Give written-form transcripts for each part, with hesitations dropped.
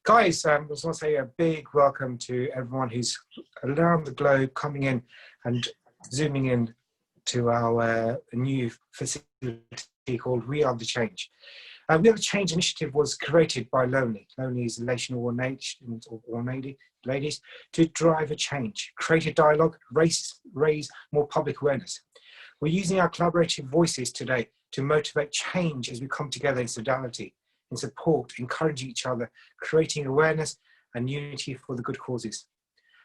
Guys, I just want to say a big welcome to everyone who's around the globe coming in and zooming in to our new facility called We Are the Change. We Are the Change initiative was created by Loani. Loani is a relation or ladies to drive a change, create a dialogue, raise more public awareness. We're using our collaborative voices today to motivate change as we come together in solidarity, in support, encouraging each other, creating awareness and unity for the good causes.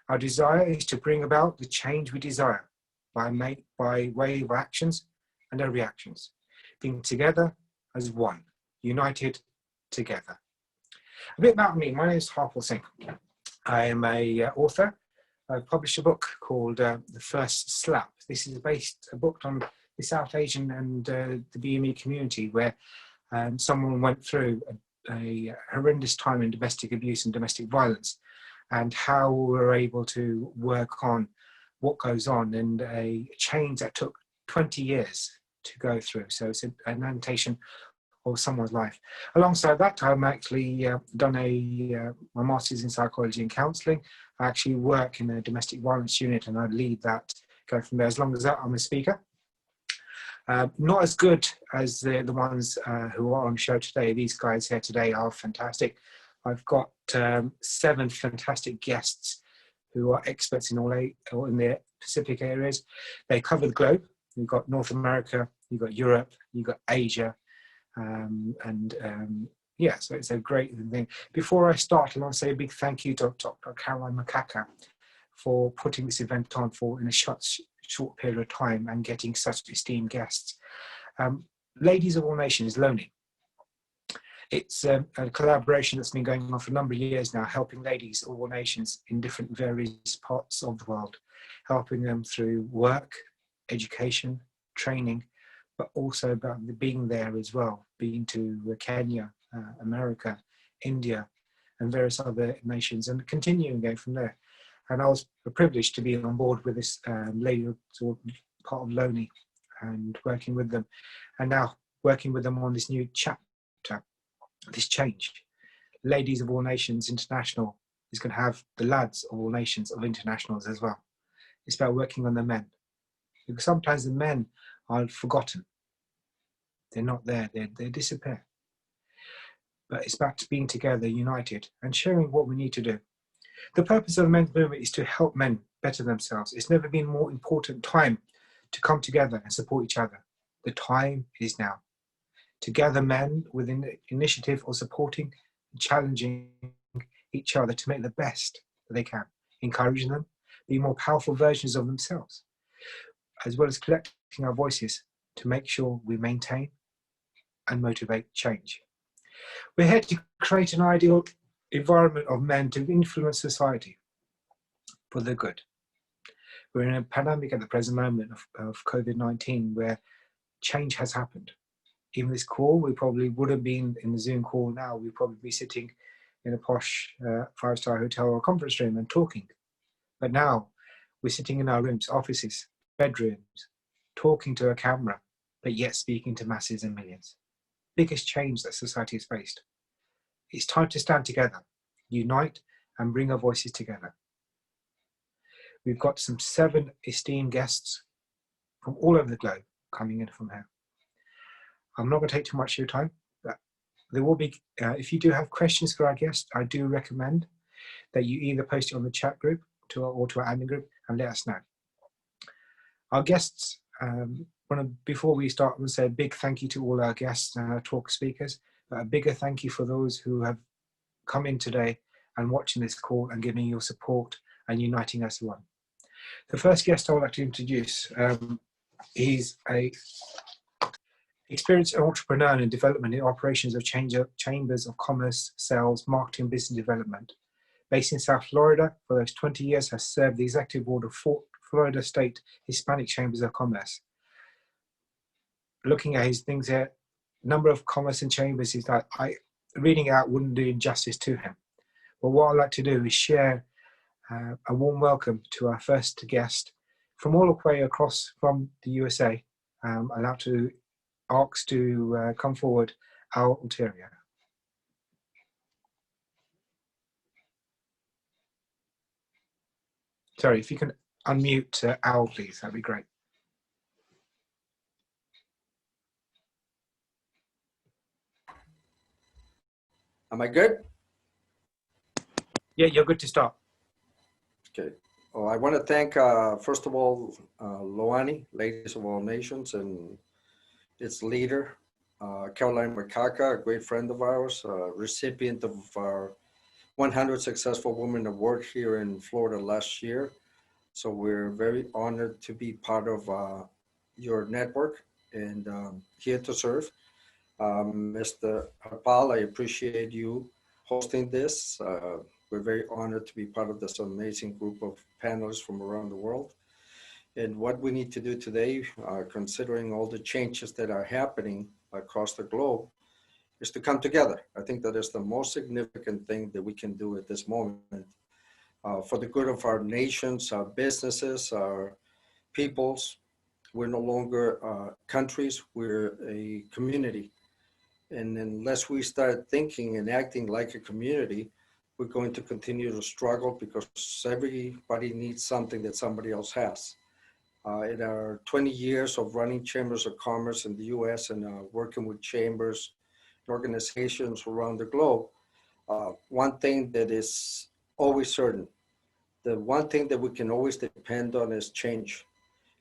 Our desire is to bring about the change we desire by way of actions and our reactions, being together as one, united together. A bit about me. My name is Harpal Singh. I am a author. I've published a book called The First Slap. This is a book on the South Asian and the BME community where someone went through a horrendous time in domestic abuse and domestic violence, and how we were able to work on what goes on and a change that took 20 years to go through. So it's an annotation of someone's life. Alongside that, I'm actually done my master's in psychology and counselling. I actually work in a domestic violence unit and I lead that, go from there. As long as that, I'm a speaker. Not as good as the ones who are on the show today. These guys here today are fantastic. I've got 7 fantastic guests who are experts in all in their specific areas. They cover the globe. You've got North America, you've got Europe, you've got Asia, yeah, so it's a great thing. Before I start, I want to say a big thank you to Dr. Caroline Makaka for putting this event on in a short period of time and getting such esteemed guests. Ladies of All Nations, Loani. It's a collaboration that's been going on for a number of years now, helping ladies of all nations in different various parts of the world, helping them through work, education, training, but also about being there as well, being to Kenya, America, India, and various other nations, and continuing going from there. And I was privileged to be on board with this lady, part of Loani, and working with them, and now working with them on this new chapter, this change. Ladies of All Nations International is going to have the lads of all nations of internationals as well. It's about working on the men, because sometimes the men are forgotten. They're not there, they disappear. But it's about being together, united, and sharing what we need to do. The purpose of the men's movement is to help men better themselves. It's never been a more important time to come together and support each other. The time is now. To gather men with an initiative of supporting and challenging each other to make the best that they can, encouraging them, be more powerful versions of themselves, as well as collecting our voices to make sure we maintain and motivate change. We're here to create an ideal environment of men to influence society for the good. We're in a pandemic at the present moment of COVID-19 where change has happened. Even this call, we probably would have been in the Zoom call now, we'd probably be sitting in a posh 5-star hotel or conference room and talking. But now we're sitting in our rooms, offices, bedrooms, talking to a camera, but yet speaking to masses and millions. Biggest change that society has faced. It's time to stand together, unite, and bring our voices together. We've got some 7 esteemed guests from all over the globe coming in from here. I'm not going to take too much of your time, but there will be, if you do have questions for our guests, I do recommend that you either post it on the chat group or to our admin group and let us know. Our guests, before we start, I want to say a big thank you to all our guests and our talk speakers, but a bigger thank you for those who have come in today and watching this call and giving your support and uniting us one. The first guest I would like to introduce, he's a experienced entrepreneur in development in operations of chambers of commerce, sales, marketing, business development. Based in South Florida, for those 20 years has served the executive board of Florida State Hispanic Chambers of Commerce. Looking at his things here, number of commerce and chambers is that reading it out wouldn't do justice to him. But what I'd like to do is share a warm welcome to our first guest from all the way across from the USA. I'd like to ask to come forward, Al Ulterior. Sorry, if you can unmute Al, please, that'd be great. Am I good? Yeah, you're good to start. Okay. Oh, I want to thank, first of all, Loani, Ladies of All Nations, and its leader, Caroline Makaka, a great friend of ours, recipient of our 100 Successful Women Award here in Florida last year. So we're very honored to be part of your network and here to serve. Mr. Harpal, I appreciate you hosting this. We're very honored to be part of this amazing group of panelists from around the world. And what we need to do today, considering all the changes that are happening across the globe, is to come together. I think that is the most significant thing that we can do at this moment for the good of our nations, our businesses, our peoples. We're no longer countries, we're a community. And unless we start thinking and acting like a community, we're going to continue to struggle because everybody needs something that somebody else has. In our 20 years of running chambers of commerce in the US and working with chambers, organizations around the globe, one thing that is always certain, the one thing that we can always depend on is change.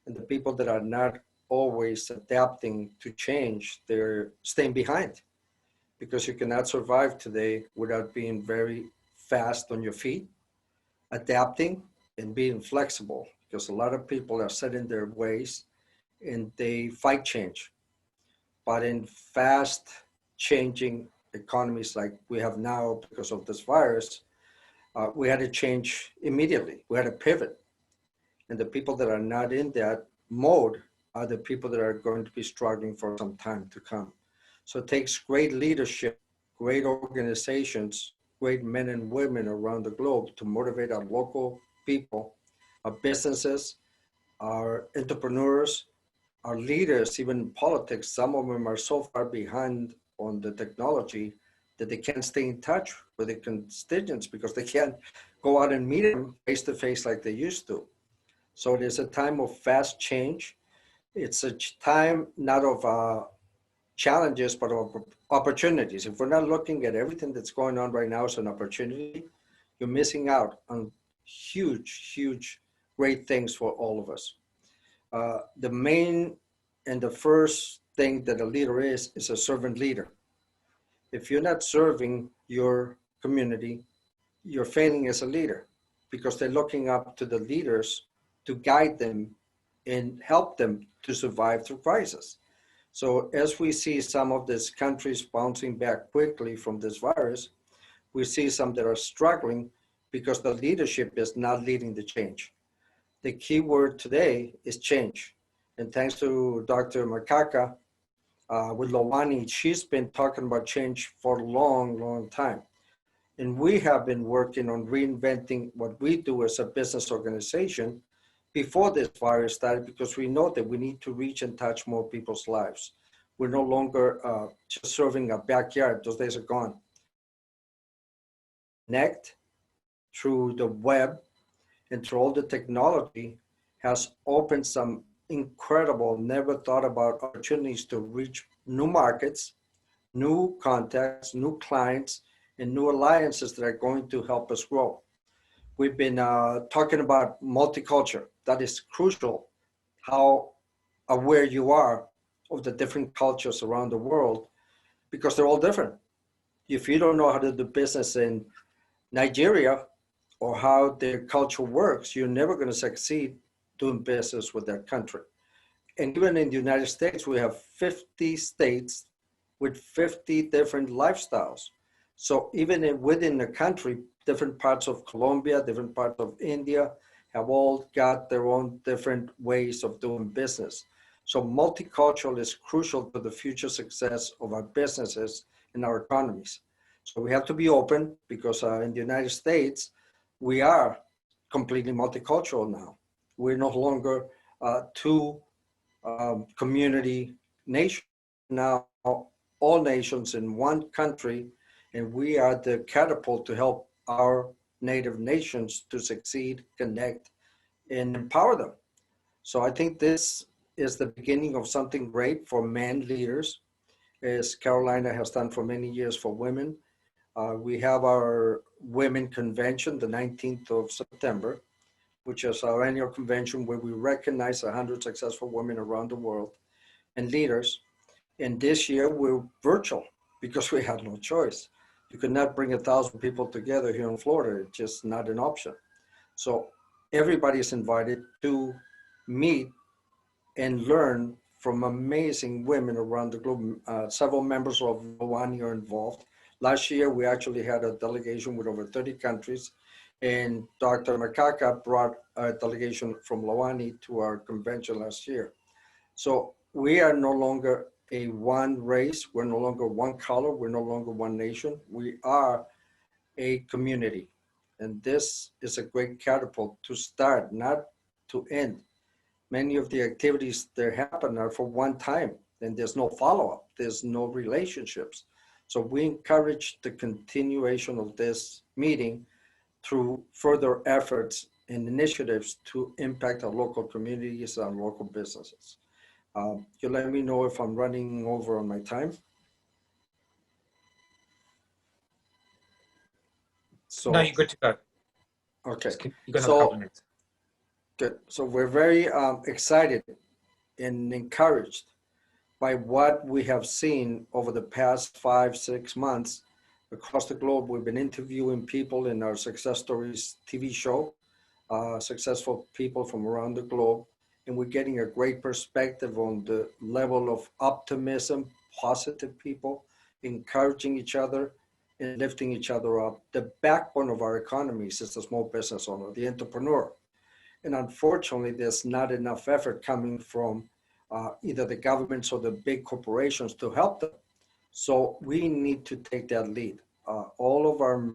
And the people that are not always adapting to change, they're staying behind, because you cannot survive today without being very fast on your feet, adapting and being flexible, because a lot of people are set in their ways and they fight change. But in fast changing economies like we have now because of this virus, we had to change immediately. We had to pivot. And the people that are not in that mode are the people that are going to be struggling for some time to come. So it takes great leadership, great organizations, great men and women around the globe to motivate our local people, our businesses, our entrepreneurs, our leaders, even in politics. Some of them are so far behind on the technology that they can't stay in touch with their constituents because they can't go out and meet them face to face like they used to. So it is a time of fast change. It's a time not of challenges, but of opportunities. If we're not looking at everything that's going on right now as an opportunity, you're missing out on huge, huge, great things for all of us. The main and the first thing that a leader is a servant leader. If you're not serving your community, you're failing as a leader because they're looking up to the leaders to guide them and help them to survive through crisis. So as we see some of these countries bouncing back quickly from this virus, we see some that are struggling because the leadership is not leading the change. The key word today is change. And thanks to Dr. Makaka with Loani, she's been talking about change for a long, long time. And we have been working on reinventing what we do as a business organization before this virus started, because we know that we need to reach and touch more people's lives. We're no longer just serving a backyard. Those days are gone. Connect through the web and through all the technology has opened some incredible, never thought about opportunities to reach new markets, new contacts, new clients, and new alliances that are going to help us grow. We've been talking about multicultural. That is crucial, how aware you are of the different cultures around the world, because they're all different. If you don't know how to do business in Nigeria or how their culture works, you're never going to succeed doing business with that country. And even in the United States, we have 50 states with 50 different lifestyles. So even within the country, different parts of Colombia, different parts of India have all got their own different ways of doing business. So multicultural is crucial to the future success of our businesses and our economies. So we have to be open, because in the United States, we are completely multicultural now. We're no longer two community nation, now all nations in one country, and we are the catapult to help our native nations to succeed, connect, and empower them. So I think this is the beginning of something great for men leaders, as Carolina has done for many years for women. We have our women convention the 19th of September, which is our annual convention where we recognize 100 successful women around the world and leaders. And this year we're virtual because we had no choice. You could not bring 1,000 people together here in Florida. It's just not an option. So everybody is invited to meet and learn from amazing women around the globe. Several members of Loani are involved. Last year, we actually had a delegation with over 30 countries, and Dr. Makaka brought a delegation from Loani to our convention last year. So we are no longer a one race, we're no longer one color, we're no longer one nation. We are a community. And this is a great catapult to start, not to end. Many of the activities that happen are for one time, and there's no follow-up, there's no relationships. So we encourage the continuation of this meeting through further efforts and initiatives to impact our local communities and local businesses. You let me know if I'm running over on my time. No, So, you're good to go. okay. You're going to have a couple So, of minutes. good. So we're very excited and encouraged by what we have seen over the past 5, 6 months across the globe. We've been interviewing people in our Success Stories TV show, successful people from around the globe, and we're getting a great perspective on the level of optimism, positive people, encouraging each other and lifting each other up. The backbone of our economies is the small business owner, the entrepreneur. And unfortunately, there's not enough effort coming from either the governments or the big corporations to help them. So we need to take that lead. All of our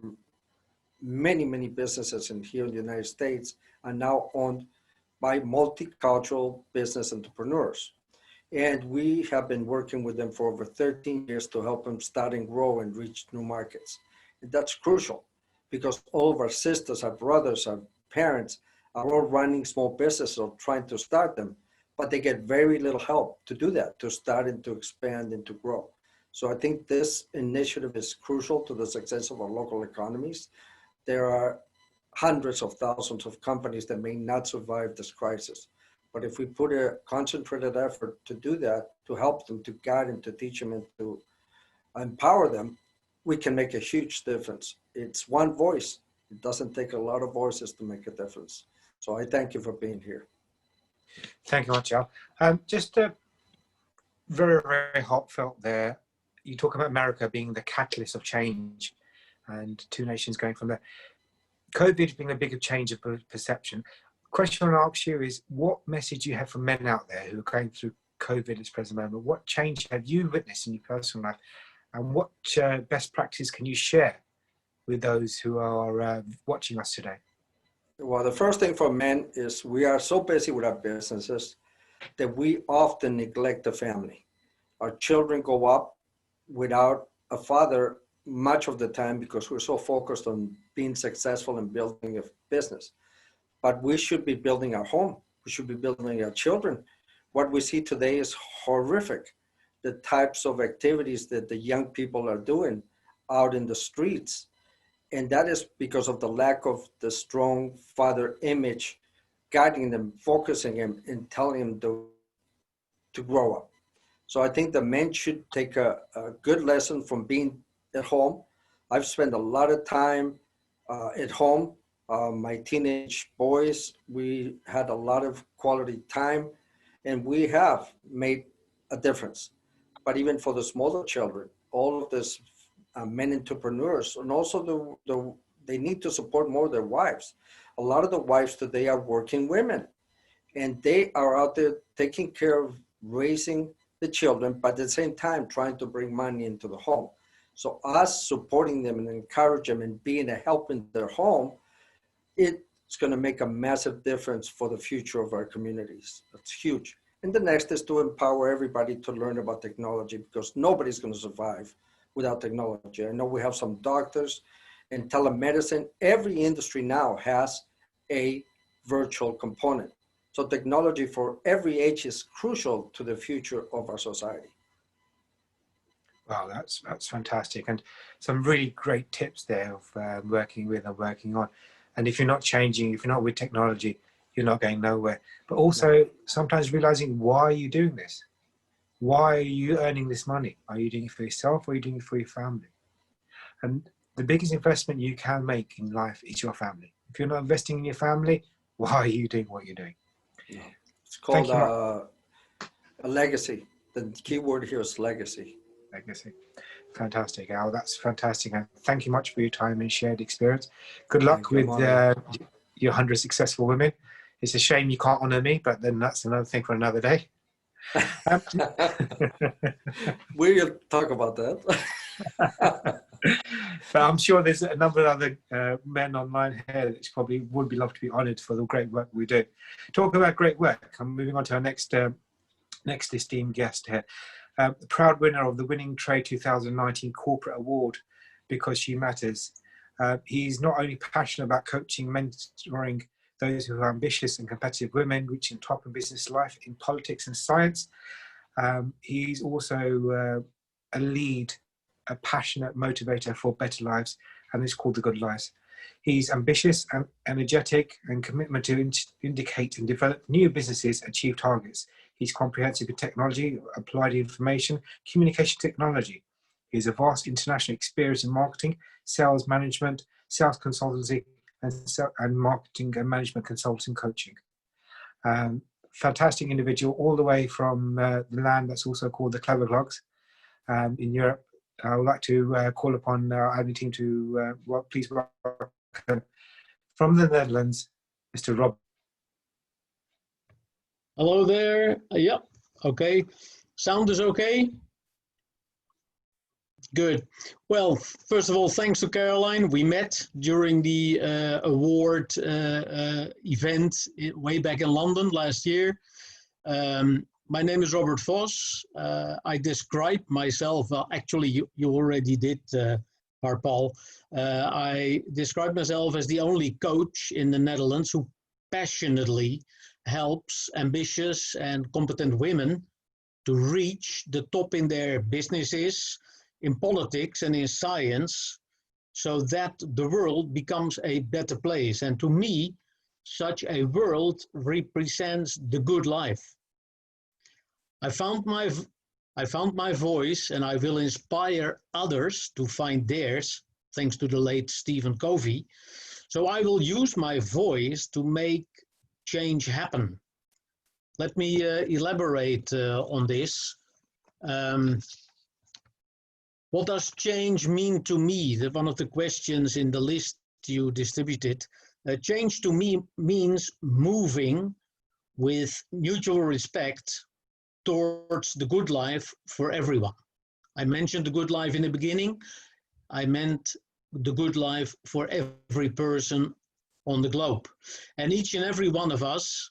many businesses in here in the United States are now owned by multicultural business entrepreneurs. And we have been working with them for over 13 years to help them start and grow and reach new markets. And that's crucial because all of our sisters, our brothers, our parents are all running small businesses or trying to start them, but they get very little help to do that, to start and to expand and to grow. So I think this initiative is crucial to the success of our local economies. There are hundreds of thousands of companies that may not survive this crisis. But if we put a concentrated effort to do that, to help them, to guide them, to teach them, and to empower them, we can make a huge difference. It's one voice. It doesn't take a lot of voices to make a difference. So I thank you for being here. Thank you much, Al. Just very heartfelt there. You talk about America being the catalyst of change and two nations going from there. COVID being a bigger change of perception. Question I want to ask you is, what message you have for men out there who are going through COVID at this present moment? What change have you witnessed in your personal life? And what best practice can you share with those who are watching us today? Well, the first thing for men is we are so busy with our businesses that we often neglect the family. Our children go up without a father much of the time because we're so focused on being successful and building a business. But we should be building our home. We should be building our children. What we see today is horrific. The types of activities that the young people are doing out in the streets. And that is because of the lack of the strong father image, guiding them, focusing them, and telling them to grow up. So I think the men should take a good lesson from being at home. I've spent a lot of time at home. My teenage boys, we had a lot of quality time, and we have made a difference. But even for the smaller children, all of this men entrepreneurs, and also they need to support more their wives. A lot of the wives today are working women, and they are out there taking care of raising the children, but at the same time trying to bring money into the home. So us supporting them and encourage them and being a help in their home, it's going to make a massive difference for the future of our communities. That's huge. And the next is to empower everybody to learn about technology, because nobody's going to survive without technology. I know we have some doctors and telemedicine. Every industry now has a virtual component. So technology for every age is crucial to the future of our society. Wow, that's fantastic, and some really great tips there of working with and working on. And if you're not changing, if you're not with technology, you're not going nowhere. But also sometimes realizing, why are you doing this? Why are you earning this money? Are you doing it for yourself, or are you doing it for your family? And the biggest investment you can make in life is your family. If you're not investing in your family, why are you doing what you're doing? No. It's called a legacy. The key word here is legacy. Legacy. Fantastic, Al. That's fantastic. And thank you much for your time and shared experience. Good luck with your 100 successful women. It's a shame you can't honor me, but then that's another thing for another day. We'll talk about that. But I'm sure there's a number of other men online here that probably would be loved to be honoured for the great work we do. Talk about great work. I'm moving on to our next esteemed guest here. The proud winner of the Winning Trade 2019 Corporate Award, Because She Matters. He's not only passionate about coaching, mentoring those who are ambitious and competitive women, reaching top in business life, in politics and science. He's also a lead, a passionate motivator for better lives, and it's called The Good Lives. He's ambitious and energetic and commitment to indicate and develop new businesses, achieve targets. He's comprehensive in technology, applied information, communication technology. He has a vast international experience in marketing, sales management, sales consultancy, and marketing and management consulting coaching. Fantastic individual, all the way from the land that's also called the Clever Clogs in Europe. I would like to call upon our admin team to please welcome from the Netherlands, Mr. Rob. Hello there. Yep. Okay. Sound is okay? Good. Well, first of all, thanks to Caroline. We met during the award event way back in London last year. My name is Robert Vos. I describe myself, well, actually, you already did, Harpal. I describe myself as the only coach in the Netherlands who passionately helps ambitious and competent women to reach the top in their businesses, in politics and in science, so that the world becomes a better place. And to me, such a world represents the good life. I found my voice, and I will inspire others to find theirs, thanks to the late Stephen Covey. So I will use my voice to make change happen. Let me elaborate on this. What does change mean to me? One of the questions in the list you distributed. Change to me means moving with mutual respect towards the good life for everyone. I mentioned the good life in the beginning. I meant the good life for every person on the globe. And each and every one of us,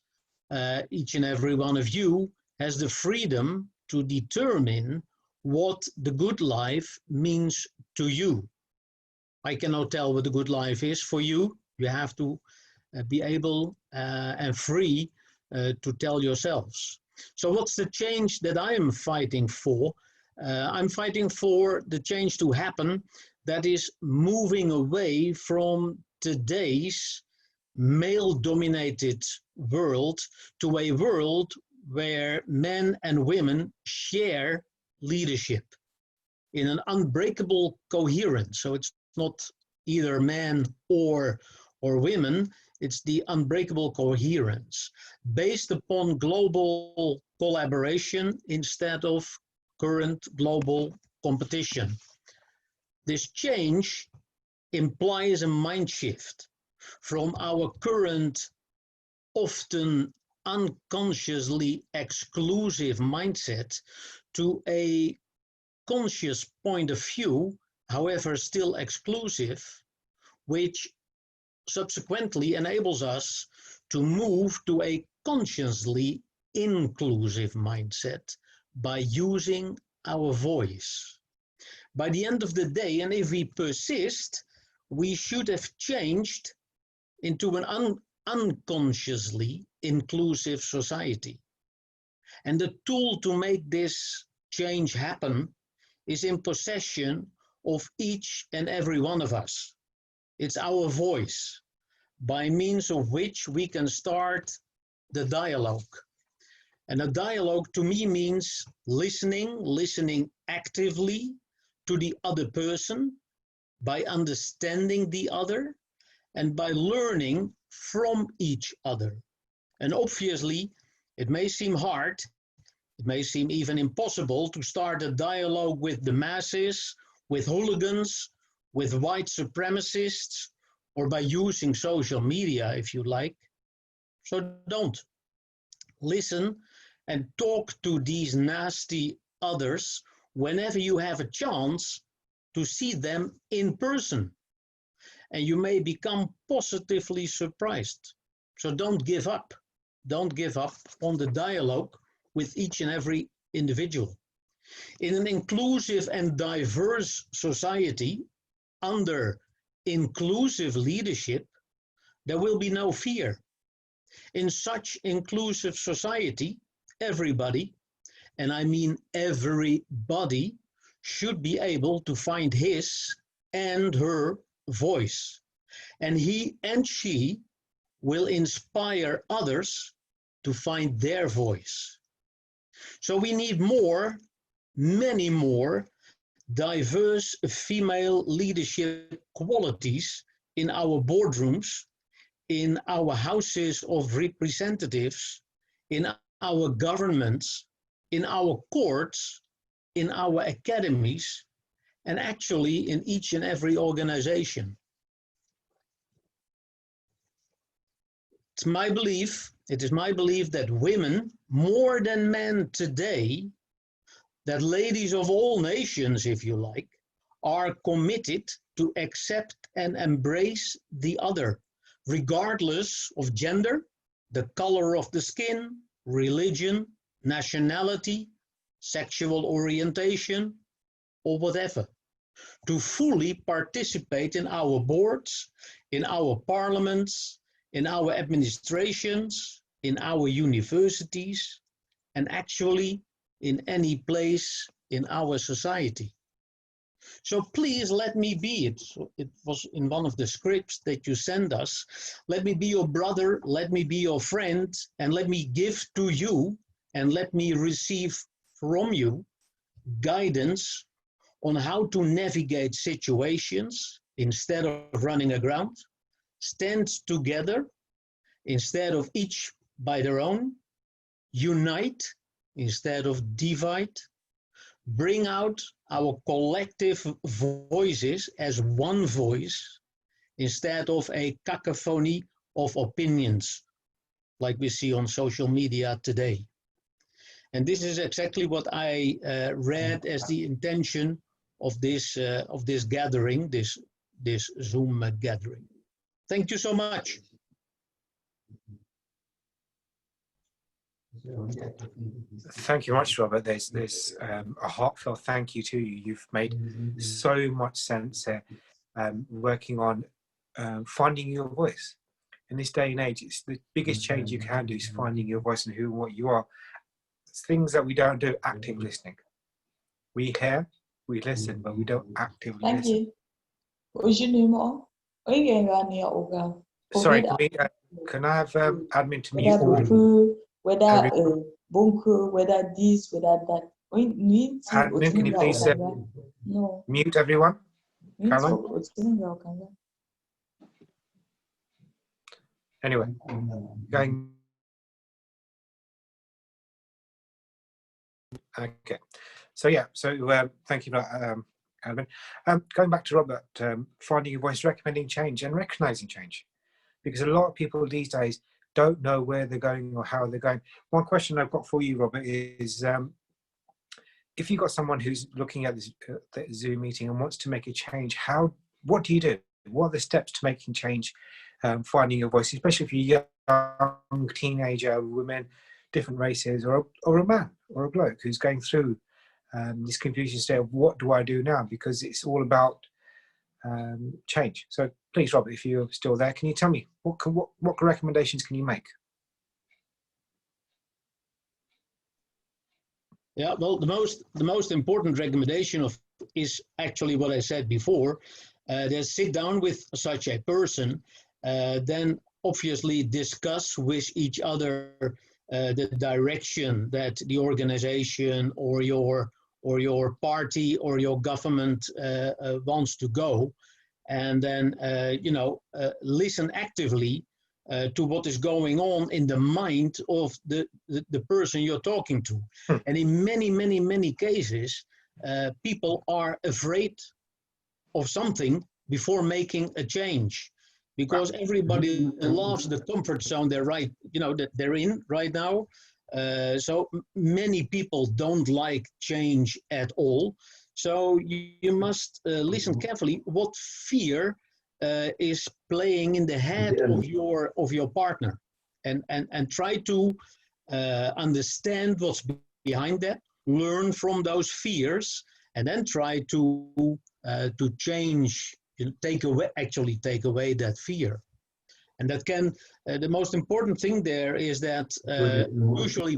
each and every one of you has the freedom to determine what the good life means to you. I cannot tell what the good life is for you. You have to be able and free to tell yourselves. So what's the change that I am fighting for? I'm fighting for the change to happen that is moving away from today's male-dominated world to a world where men and women share leadership in an unbreakable coherence. So it's not either men or women, it's the unbreakable coherence based upon global collaboration instead of current global competition. This change implies a mind shift from our current, often unconsciously exclusive mindset to a conscious point of view, however still exclusive, which subsequently enables us to move to a consciously inclusive mindset by using our voice. By the end of the day, and if we persist, we should have changed into an unconsciously inclusive society. And the tool to make this change happen is in possession of each and every one of us. It's our voice, by means of which we can start the dialogue. And a dialogue to me means listening actively to the other person, by understanding the other, and by learning from each other. And obviously, it may seem hard, it may seem even impossible to start a dialogue with the masses, with hooligans, with white supremacists, or by using social media, if you like. So don't. Listen and talk to these nasty others whenever you have a chance to see them in person. And you may become positively surprised. So don't give up. Don't give up on the dialogue with each and every individual. In an inclusive and diverse society, under inclusive leadership, there will be no fear. In such inclusive society, everybody, and I mean everybody, should be able to find his and her voice. And he and she will inspire others to find their voice. So we need more, many more, diverse female leadership qualities in our boardrooms, in our houses of representatives, in our governments, in our courts, in our academies, and actually in each and every organization. It is my belief that women, more than men today, that ladies of all nations, if you like, are committed to accept and embrace the other, regardless of gender, the color of the skin, religion, nationality, sexual orientation, or whatever. To fully participate in our boards, in our parliaments, in our administrations, in our universities, and actually in any place in our society. So please let me be, it was in one of the scripts that you send us, let me be your brother, let me be your friend, and let me give to you, and let me receive from you guidance on how to navigate situations instead of running aground, stand together instead of each by their own, unite instead of divide, bring out our collective voices as one voice instead of a cacophony of opinions like we see on social media today. And this is exactly what I read as the intention of this gathering, this Zoom gathering. Thank you so much. Thank you much, Robert. There's a heartfelt thank you to you. You've made so much sense here, working on finding your voice. In this day and age, it's the biggest change you can do is finding your voice and who and what you are. It's things that we don't do, active listening. We hear, we listen, but we don't actively Thank listen. you. Sorry, can I have admin to mute all? Whether bunker, whether this, whether that. Admin, can you please no. mute everyone? Caroline? Anyway, going. Okay, so yeah, so thank you for that, Admin. Going back to Robert, finding your voice, recommending change and recognizing change, because a lot of people these days don't know where they're going or how they're going. One question I've got for you, Robert, is if you've got someone who's looking at this Zoom meeting and wants to make a change, what do you do? What are the steps to making change, finding your voice, especially if you're young, teenager, women, different races, or a man or a bloke who's going through this confusion state of what do I do now? Because it's all about change. So please, Robert, if you're still there, can you tell me what recommendations can you make? Yeah, well, the most important recommendation is actually what I said before. That sit down with such a person, then obviously discuss with each other the direction that the organization or your party or your government wants to go, and then listen actively to what is going on in the mind of the person you're talking to. And in many cases, people are afraid of something before making a change, because everybody loves the comfort zone that they're in right now. So many people don't like change at all. So you must listen carefully what fear is playing in the head of your partner, and try to understand what's behind that, learn from those fears, and then try to change, take away that fear. And that can the most important thing there is that usually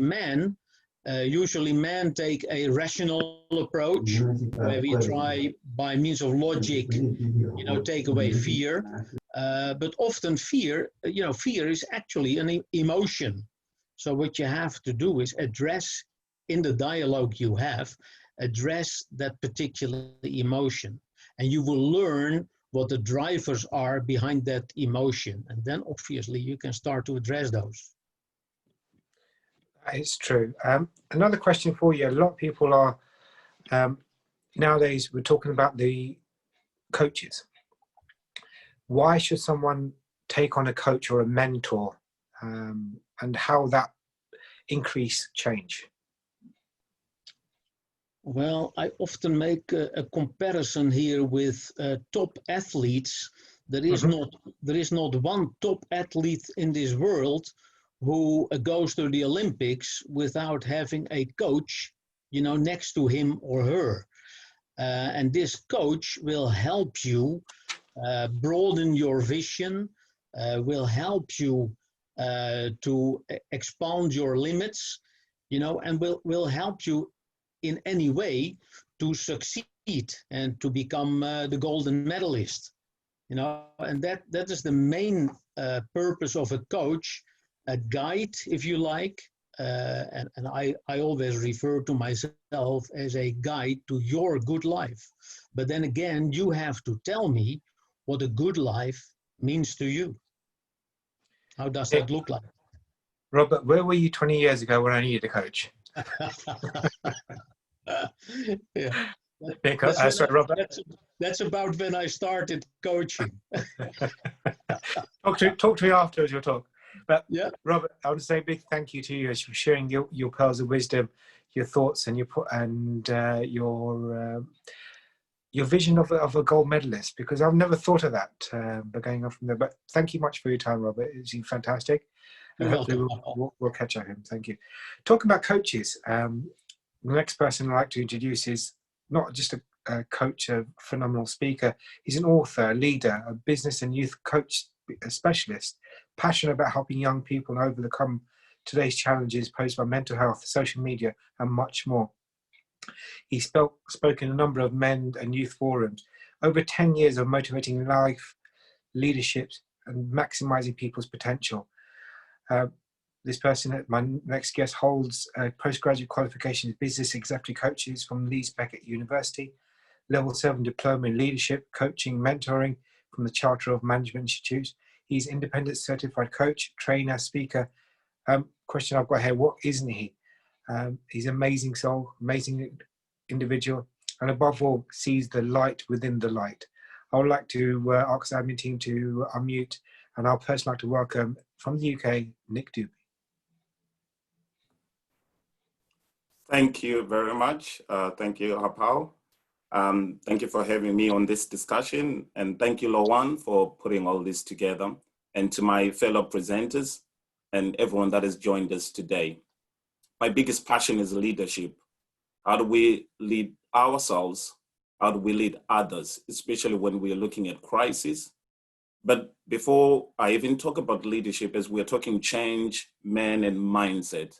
men take a rational approach, where we try by means of logic, take away fear. But often fear is actually an emotion. So what you have to do is address in the dialogue you have, address that particular emotion, and you will learn what the drivers are behind that emotion. And then obviously you can start to address those. It's true. Another question for you. A lot of people are, nowadays we're talking about the coaches. Why should someone take on a coach or a mentor, and how that increase change? Well, I often make a comparison here with top athletes. There is not one top athlete in this world who goes to the Olympics without having a coach, next to him or her. And this coach will help you broaden your vision, will help you to expand your limits, and will help you in any way to succeed and to become the golden medalist. And that is the main purpose of a coach, a guide, if you like. And I always refer to myself as a guide to your good life. But then again, you have to tell me what a good life means to you. How does that look like? Robert, where were you 20 years ago when I needed a coach? Yeah. Sorry, Robert. That's about when I started coaching. Talk to me afterwards, you'll talk. But yeah, Robert, I want to say a big thank you to you for sharing your pearls of wisdom, your thoughts, and your vision of a gold medalist, because I've never thought of that, but going on from there. But thank you much for your time, Robert. It's been fantastic. And hopefully we'll catch up him. Thank you. Talking about coaches, the next person I'd like to introduce is not just a coach, a phenomenal speaker. He's an author, a leader, a business and youth coach, a specialist, passionate about helping young people overcome today's challenges posed by mental health, social media, and much more. He spoke in a number of men and youth forums. Over 10 years of motivating life, leadership, and maximizing people's potential. This person, my next guest, holds a postgraduate qualification as business executive coaches from Leeds Beckett University, level 7 diploma in leadership, coaching, mentoring from the Charter of Management Institutes. He's independent certified coach, trainer, speaker. Question I've got here, what isn't he? He's an amazing soul, amazing individual, and above all, sees the light within the light. I would like to ask the admin team to unmute, and I'll personally like to welcome from the UK, Nick Doobie. Thank you very much. Thank you, Hapao. Thank you for having me on this discussion. And thank you, Loan, for putting all this together. And to my fellow presenters and everyone that has joined us today. My biggest passion is leadership. How do we lead ourselves? How do we lead others, especially when we are looking at crisis? But before I even talk about leadership, as we're talking change, man, and mindset,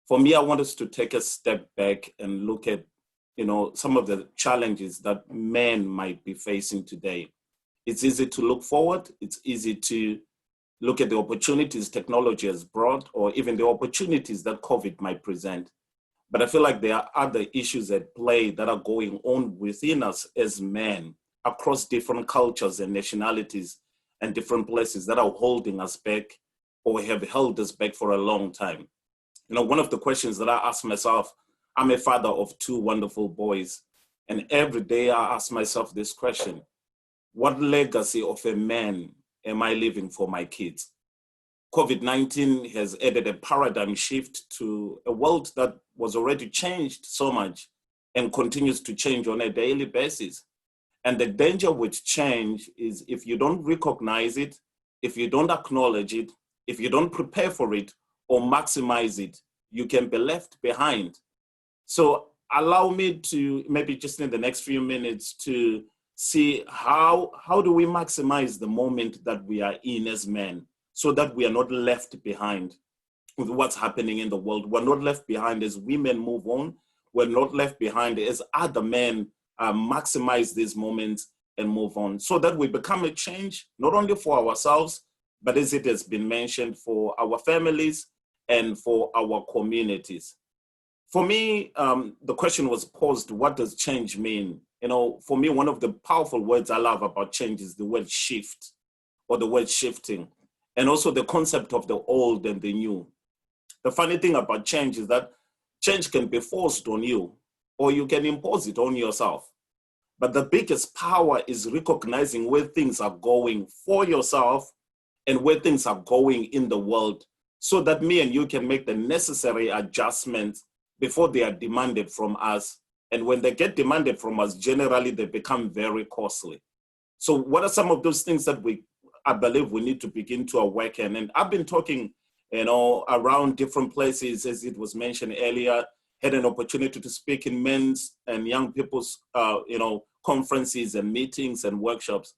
for me, I want us to take a step back and look at, some of the challenges that men might be facing today. It's easy to look forward. It's easy to look at the opportunities technology has brought, or even the opportunities that COVID might present. But I feel like there are other issues at play that are going on within us as men across different cultures and nationalities and different places that are holding us back or have held us back for a long time. One of the questions that I ask myself, I'm a father of 2 wonderful boys, and every day I ask myself this question: what legacy of a man am I leaving for my kids? COVID-19 has added a paradigm shift to a world that was already changed so much and continues to change on a daily basis. And the danger with change is if you don't recognize it, if you don't acknowledge it, if you don't prepare for it or maximize it, you can be left behind. So allow me to maybe just in the next few minutes to see how do we maximize the moment that we are in as men so that we are not left behind with what's happening in the world. We're not left behind as women move on. We're not left behind as other men maximize these moments and move on so that we become a change, not only for ourselves, but as it has been mentioned, for our families and for our communities. For me, the question was posed, what does change mean? For me, one of the powerful words I love about change is the word shift or the word shifting, and also the concept of the old and the new. The funny thing about change is that change can be forced on you or you can impose it on yourself. But the biggest power is recognizing where things are going for yourself and where things are going in the world so that me and you can make the necessary adjustments before they are demanded from us. And when they get demanded from us, generally they become very costly. So what are some of those things that I believe we need to begin to awaken? And I've been talking, around different places, as it was mentioned earlier, had an opportunity to speak in men's and young people's, conferences and meetings and workshops.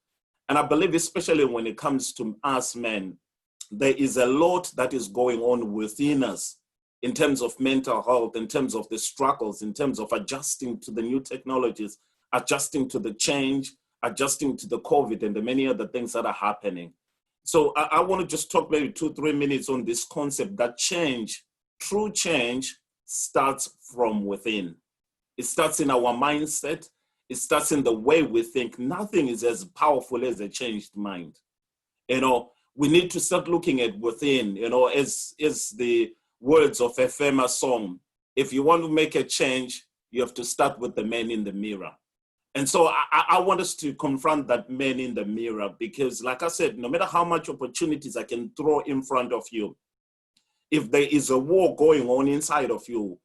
And I believe, especially when it comes to us men, there is a lot that is going on within us in terms of mental health, in terms of the struggles, in terms of adjusting to the new technologies, adjusting to the change, adjusting to the COVID and the many other things that are happening. So I want to just talk maybe 2-3 minutes on this concept that change, true change, starts from within. It starts in our mindset. It starts in the way we think. Nothing is as powerful as a changed mind. We need to start looking at within, as the words of a famous song. If you want to make a change, you have to start with the man in the mirror. And so I want us to confront that man in the mirror because, like I said, no matter how much opportunities I can throw in front of you, if there is a war going on inside of you,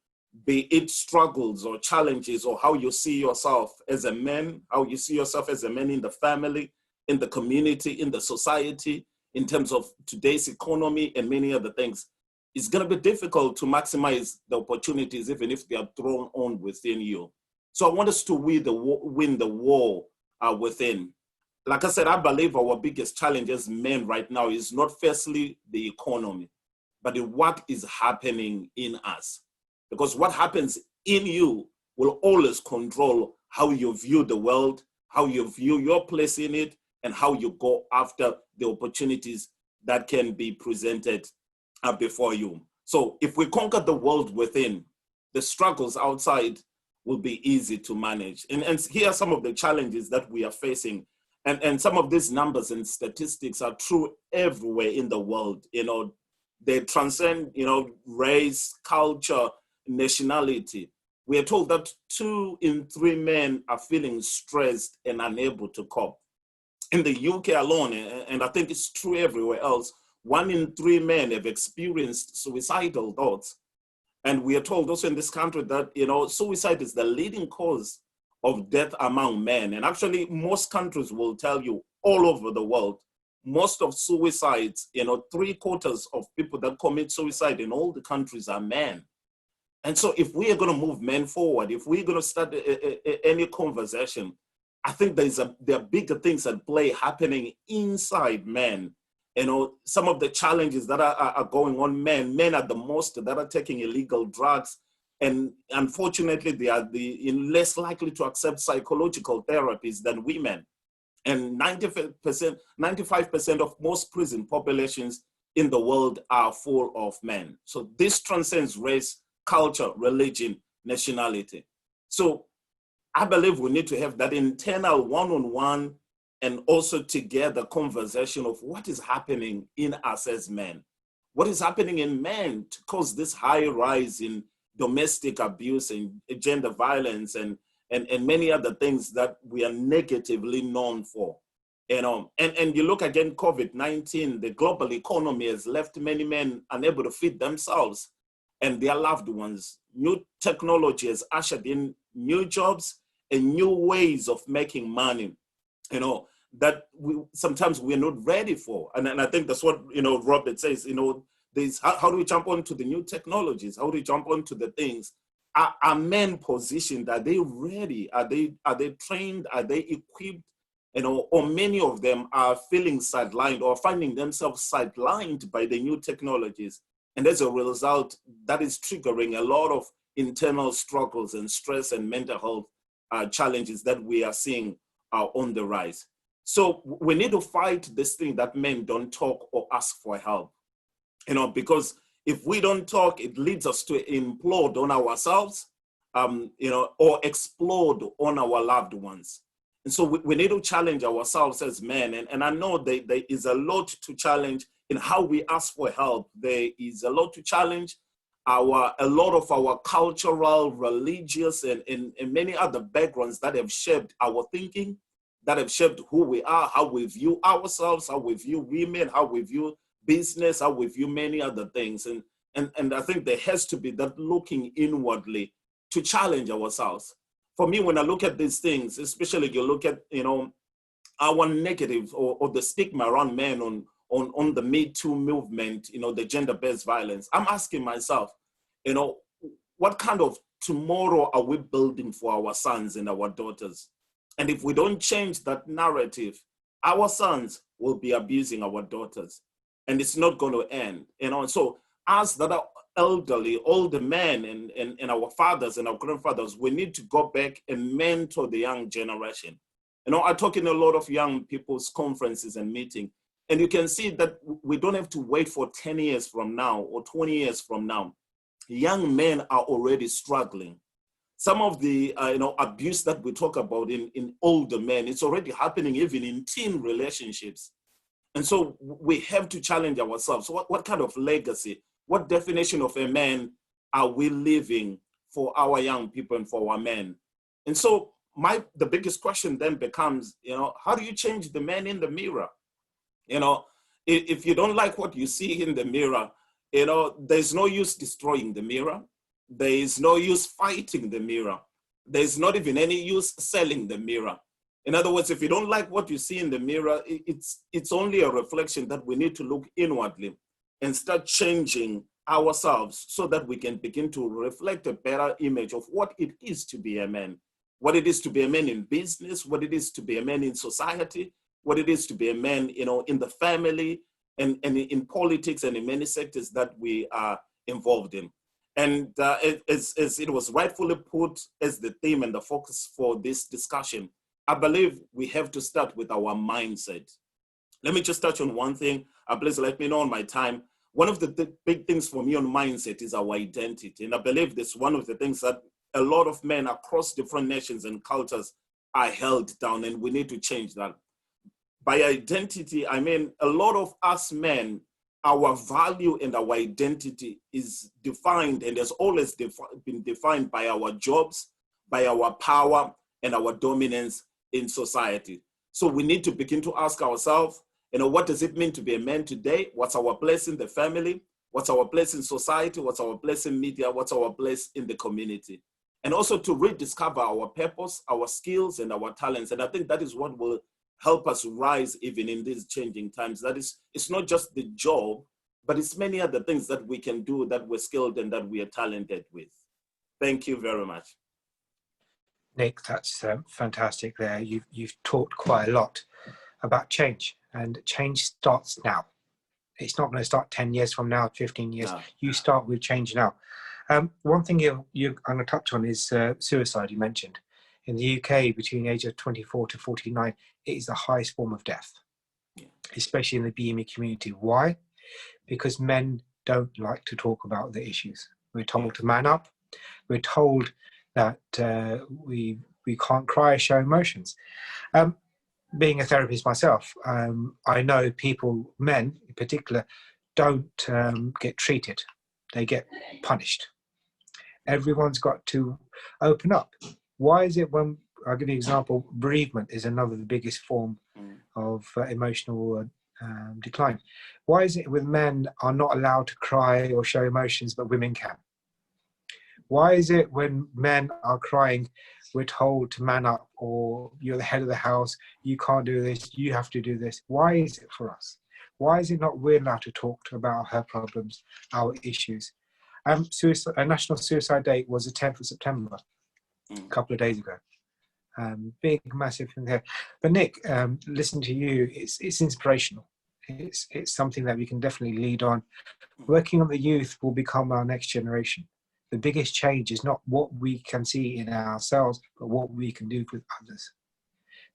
be it struggles or challenges or how you see yourself as a man, how you see yourself as a man in the family, in the community, in the society, in terms of today's economy and many other things, it's going to be difficult to maximize the opportunities even if they are thrown on within you. So I want us to win the war within. Like I said, I believe our biggest challenge as men right now is not firstly the economy, but what is happening in us. Because what happens in you will always control how you view the world, how you view your place in it, and how you go after the opportunities that can be presented before you. So if we conquer the world within, the struggles outside will be easy to manage. And here are some of the challenges that we are facing. And some of these numbers and statistics are true everywhere in the world. They transcend, race, culture, nationality. We are told that 2 in 3 men are feeling stressed and unable to cope. In the UK alone, and I think it's true everywhere else, 1 in 3 men have experienced suicidal thoughts. And we are told also in this country that, suicide is the leading cause of death among men. And actually, most countries will tell you all over the world, most of suicides, 3/4 of people that commit suicide in all the countries are men. And so if we are going to move men forward, if we're going to start any conversation, I think there are bigger things at play happening inside men. You know, some of the challenges that are going on, men are the most that are taking illegal drugs. And unfortunately, they are less likely to accept psychological therapies than women. And 95% of most prison populations in the world are full of men. So this transcends race, culture, religion, nationality. So I believe we need to have that internal one-on-one and also together conversation of what is happening in us as men. What is happening in men to cause this high rise in domestic abuse and gender violence and many other things that we are negatively known for. You know, and you look again, COVID-19, the global economy has left many men unable to feed themselves and their loved ones. New technology has ushered in new jobs and new ways of making money, you know, that sometimes we're not ready for. And I think that's what, you know, Robert says, you know, how do we jump onto the new technologies? How do we jump onto the things? Are men positioned? Are they ready? Are they trained? Are they equipped? You know, or many of them are feeling sidelined or finding themselves sidelined by the new technologies. And as a result, that is triggering a lot of internal struggles and stress and mental health challenges that we are seeing on the rise. So we need to fight this thing that men don't talk or ask for help. You know, because if we don't talk, it leads us to implode on ourselves, you know, or explode on our loved ones. And so we need to challenge ourselves as men. And I know there is a lot to challenge in how we ask for help. There is a lot to challenge a lot of our cultural, religious, and many other backgrounds that have shaped our thinking, that have shaped who we are, how we view ourselves, how we view women, how we view business, how we view many other things. And I think there has to be that looking inwardly to challenge ourselves. For me, when I look at these things, especially you look at, you know, our negative or the stigma around men on the Me Too movement, you know, the gender-based violence, I'm asking myself, you know, what kind of tomorrow are we building for our sons and our daughters? And if we don't change that narrative, our sons will be abusing our daughters. And it's not going to end, you know. So us that are elderly, older men and our fathers and our grandfathers, we need to go back and mentor the young generation. You know, I talk in a lot of young people's conferences and meetings, and you can see that we don't have to wait for 10 years from now or 20 years from now. Young men are already struggling. Some of the you know, abuse that we talk about in older men, it's already happening even in teen relationships. And so we have to challenge ourselves. What kind of legacy, what definition of a man are we living for our young people and for our men? And so the biggest question then becomes, you know, how do you change the man in the mirror? You know, if you don't like what you see in the mirror, you know, there's no use destroying the mirror. There is no use fighting the mirror. There's not even any use selling the mirror. In other words, if you don't like what you see in the mirror, it's only a reflection that we need to look inwardly and start changing ourselves so that we can begin to reflect a better image of what it is to be a man, what it is to be a man in business, what it is to be a man in society, what it is to be a man, you know, in the family and in politics and in many sectors that we are involved in. And as it was rightfully put as the theme and the focus for this discussion, I believe we have to start with our mindset. Let me just touch on one thing. Please let me know on my time. One of the big things for me on mindset is our identity. And I believe this is one of the things that a lot of men across different nations and cultures are held down, and we need to change that. By identity, I mean a lot of us men, our value and our identity is defined and has always been defined by our jobs, by our power and our dominance in society. So we need to begin to ask ourselves, you know, what does it mean to be a man today? What's our place in the family? What's our place in society? What's our place in media? What's our place in the community? And also to rediscover our purpose, our skills and our talents. And I think that is what will help us rise even in these changing times. That is, it's not just the job, but it's many other things that we can do that we're skilled and that we are talented with. Thank you very much. Nick, that's fantastic there. You've talked quite a lot about change, and change starts now. It's not going to start 10 years from now, 15 years. No. You start with change now. One thing I'm going to touch on is suicide, you mentioned. In the UK, between the age of 24 to 49, it is the highest form of death, especially in the BME community. Why? Because men don't like to talk about the issues. We're told to man up. We're told that we can't cry or show emotions. Being a therapist myself, I know people, men in particular, don't get treated. They get punished. Everyone's got to open up. Why is it when, I'll give you an example, bereavement is another the biggest form of emotional decline. Why is it when men are not allowed to cry or show emotions, but women can? Why is it when men are crying, we're told to man up, or you're the head of the house, you can't do this, you have to do this? Why is it for us? Why is it not we're allowed to talk about her problems, our issues? National Suicide Day was the 10th of September, a couple of days ago. Big, massive thing there. But Nick, listen to you, it's inspirational. It's something that we can definitely lead on. Working on the youth will become our next generation. The biggest change is not what we can see in ourselves, but what we can do with others.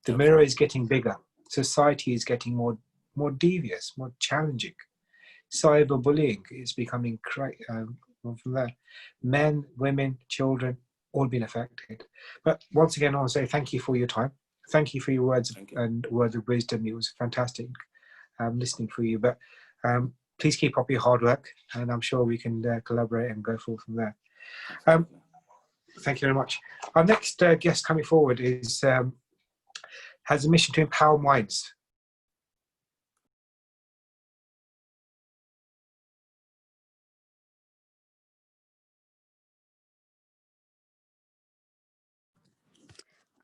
The mirror is getting bigger. Society is getting more devious, more challenging. Cyberbullying is becoming from there. Men, women, children, all been affected. But once again, I want to say thank you for your time. Thank you for your words and words of wisdom. It was fantastic listening for you. But please keep up your hard work, and I'm sure we can collaborate and go forward from there. Thank you very much. Our next guest coming forward is has a mission to empower minds.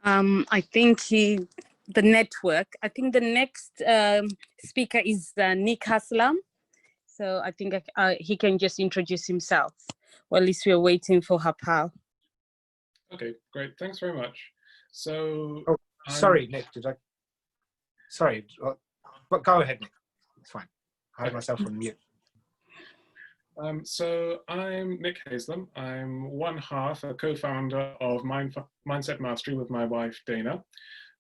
I think the network. I think the next speaker is Nick Haslam. So I think he can just introduce himself. Well, at least we're waiting for Hapal. Okay, great. Thanks very much. So, sorry, Nick. Sorry, but go ahead, Nick. It's fine. I had myself on mute. So I'm Nick Haslam. I'm one half a co-founder of Mindset Mastery with my wife, Dana.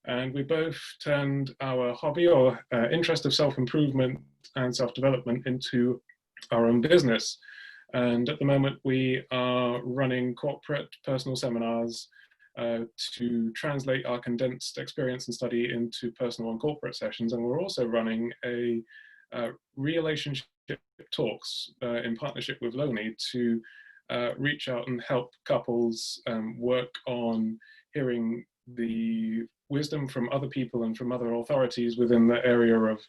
And we both turned our hobby or interest of self-improvement and self-development into our own business. And at the moment, we are running corporate personal seminars to translate our condensed experience and study into personal and corporate sessions. And we're also running a relationship talks in partnership with Loani to reach out and help couples work on hearing the wisdom from other people and from other authorities within the area of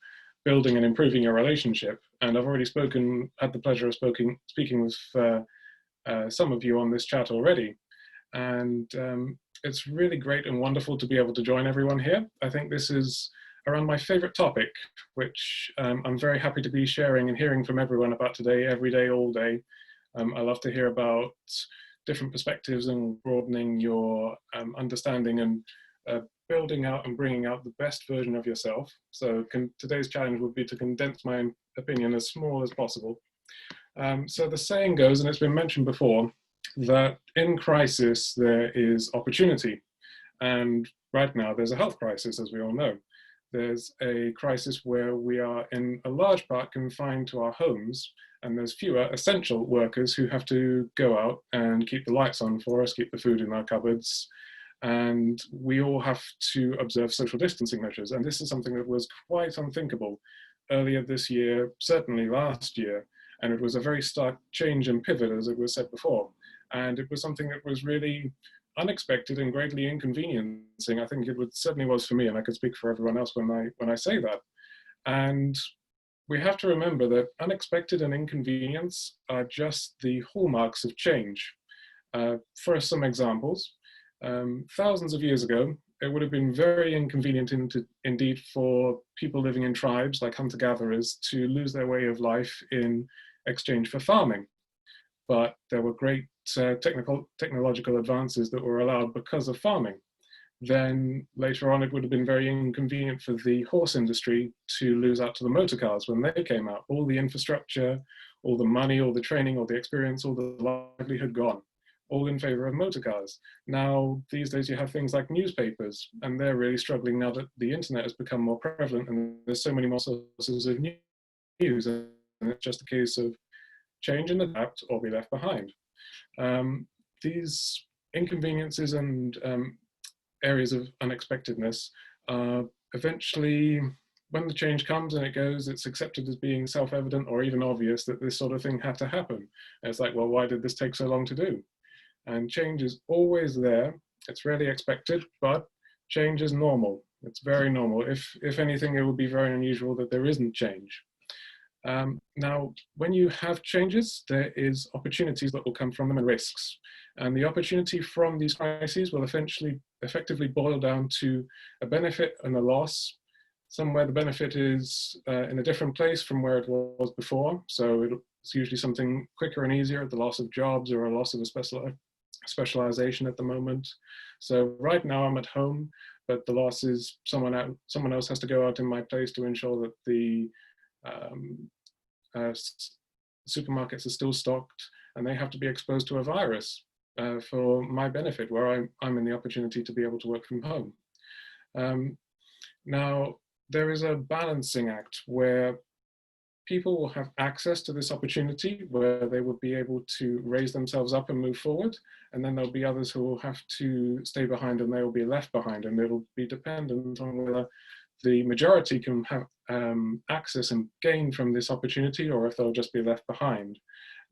building and improving your relationship. And I've already had the pleasure of speaking with some of you on this chat already. And it's really great and wonderful to be able to join everyone here. I think this is around my favorite topic, which I'm very happy to be sharing and hearing from everyone about today, every day, all day. I love to hear about different perspectives and broadening your understanding and building out and bringing out the best version of yourself. So today's challenge would be to condense my opinion as small as possible. So the saying goes, and it's been mentioned before, that in crisis there is opportunity. And right now there's a health crisis, as we all know. There's a crisis where we are in a large part confined to our homes, and there's fewer essential workers who have to go out and keep the lights on for us, keep the food in our cupboards, and we all have to observe social distancing measures. And this is something that was quite unthinkable earlier this year, certainly last year, and it was a very stark change and pivot, as it was said before. And it was something that was really unexpected and greatly inconveniencing. I think it certainly was for me, and I could speak for everyone else when I say that. And we have to remember that unexpected and inconvenience are just the hallmarks of change. For some examples, thousands of years ago, it would have been very inconvenient indeed for people living in tribes like hunter-gatherers to lose their way of life in exchange for farming. but there were great technological advances that were allowed because of farming. Then later on, it would have been very inconvenient for the horse industry to lose out to the motor cars when they came out. All the infrastructure, all the money, all the training, all the experience, all the livelihood gone, all in favor of motor cars. Now, these days you have things like newspapers, and they're really struggling now that the internet has become more prevalent and there's so many more sources of news, and it's just a case of change and adapt or be left behind. These inconveniences and areas of unexpectedness, eventually, when the change comes and it goes, it's accepted as being self-evident or even obvious that this sort of thing had to happen. And it's like, well, why did this take so long to do? And change is always there. It's rarely expected, but change is normal. It's very normal. If anything, it would be very unusual that there isn't change. Now, when you have changes, there is opportunities that will come from them and risks. And the opportunity from these crises will effectively boil down to a benefit and a loss. Somewhere the benefit is in a different place from where it was before. So it's usually something quicker and easier, the loss of jobs or a loss of a specialization at the moment. So right now I'm at home, but the loss is someone else has to go out in my place to ensure that the supermarkets are still stocked, and they have to be exposed to a virus for my benefit, where I'm in the opportunity to be able to work from home. Now, there is a balancing act where people will have access to this opportunity, where they will be able to raise themselves up and move forward, and then there'll be others who will have to stay behind and they will be left behind, and it'll be dependent on whether the majority can have access and gain from this opportunity, or if they'll just be left behind.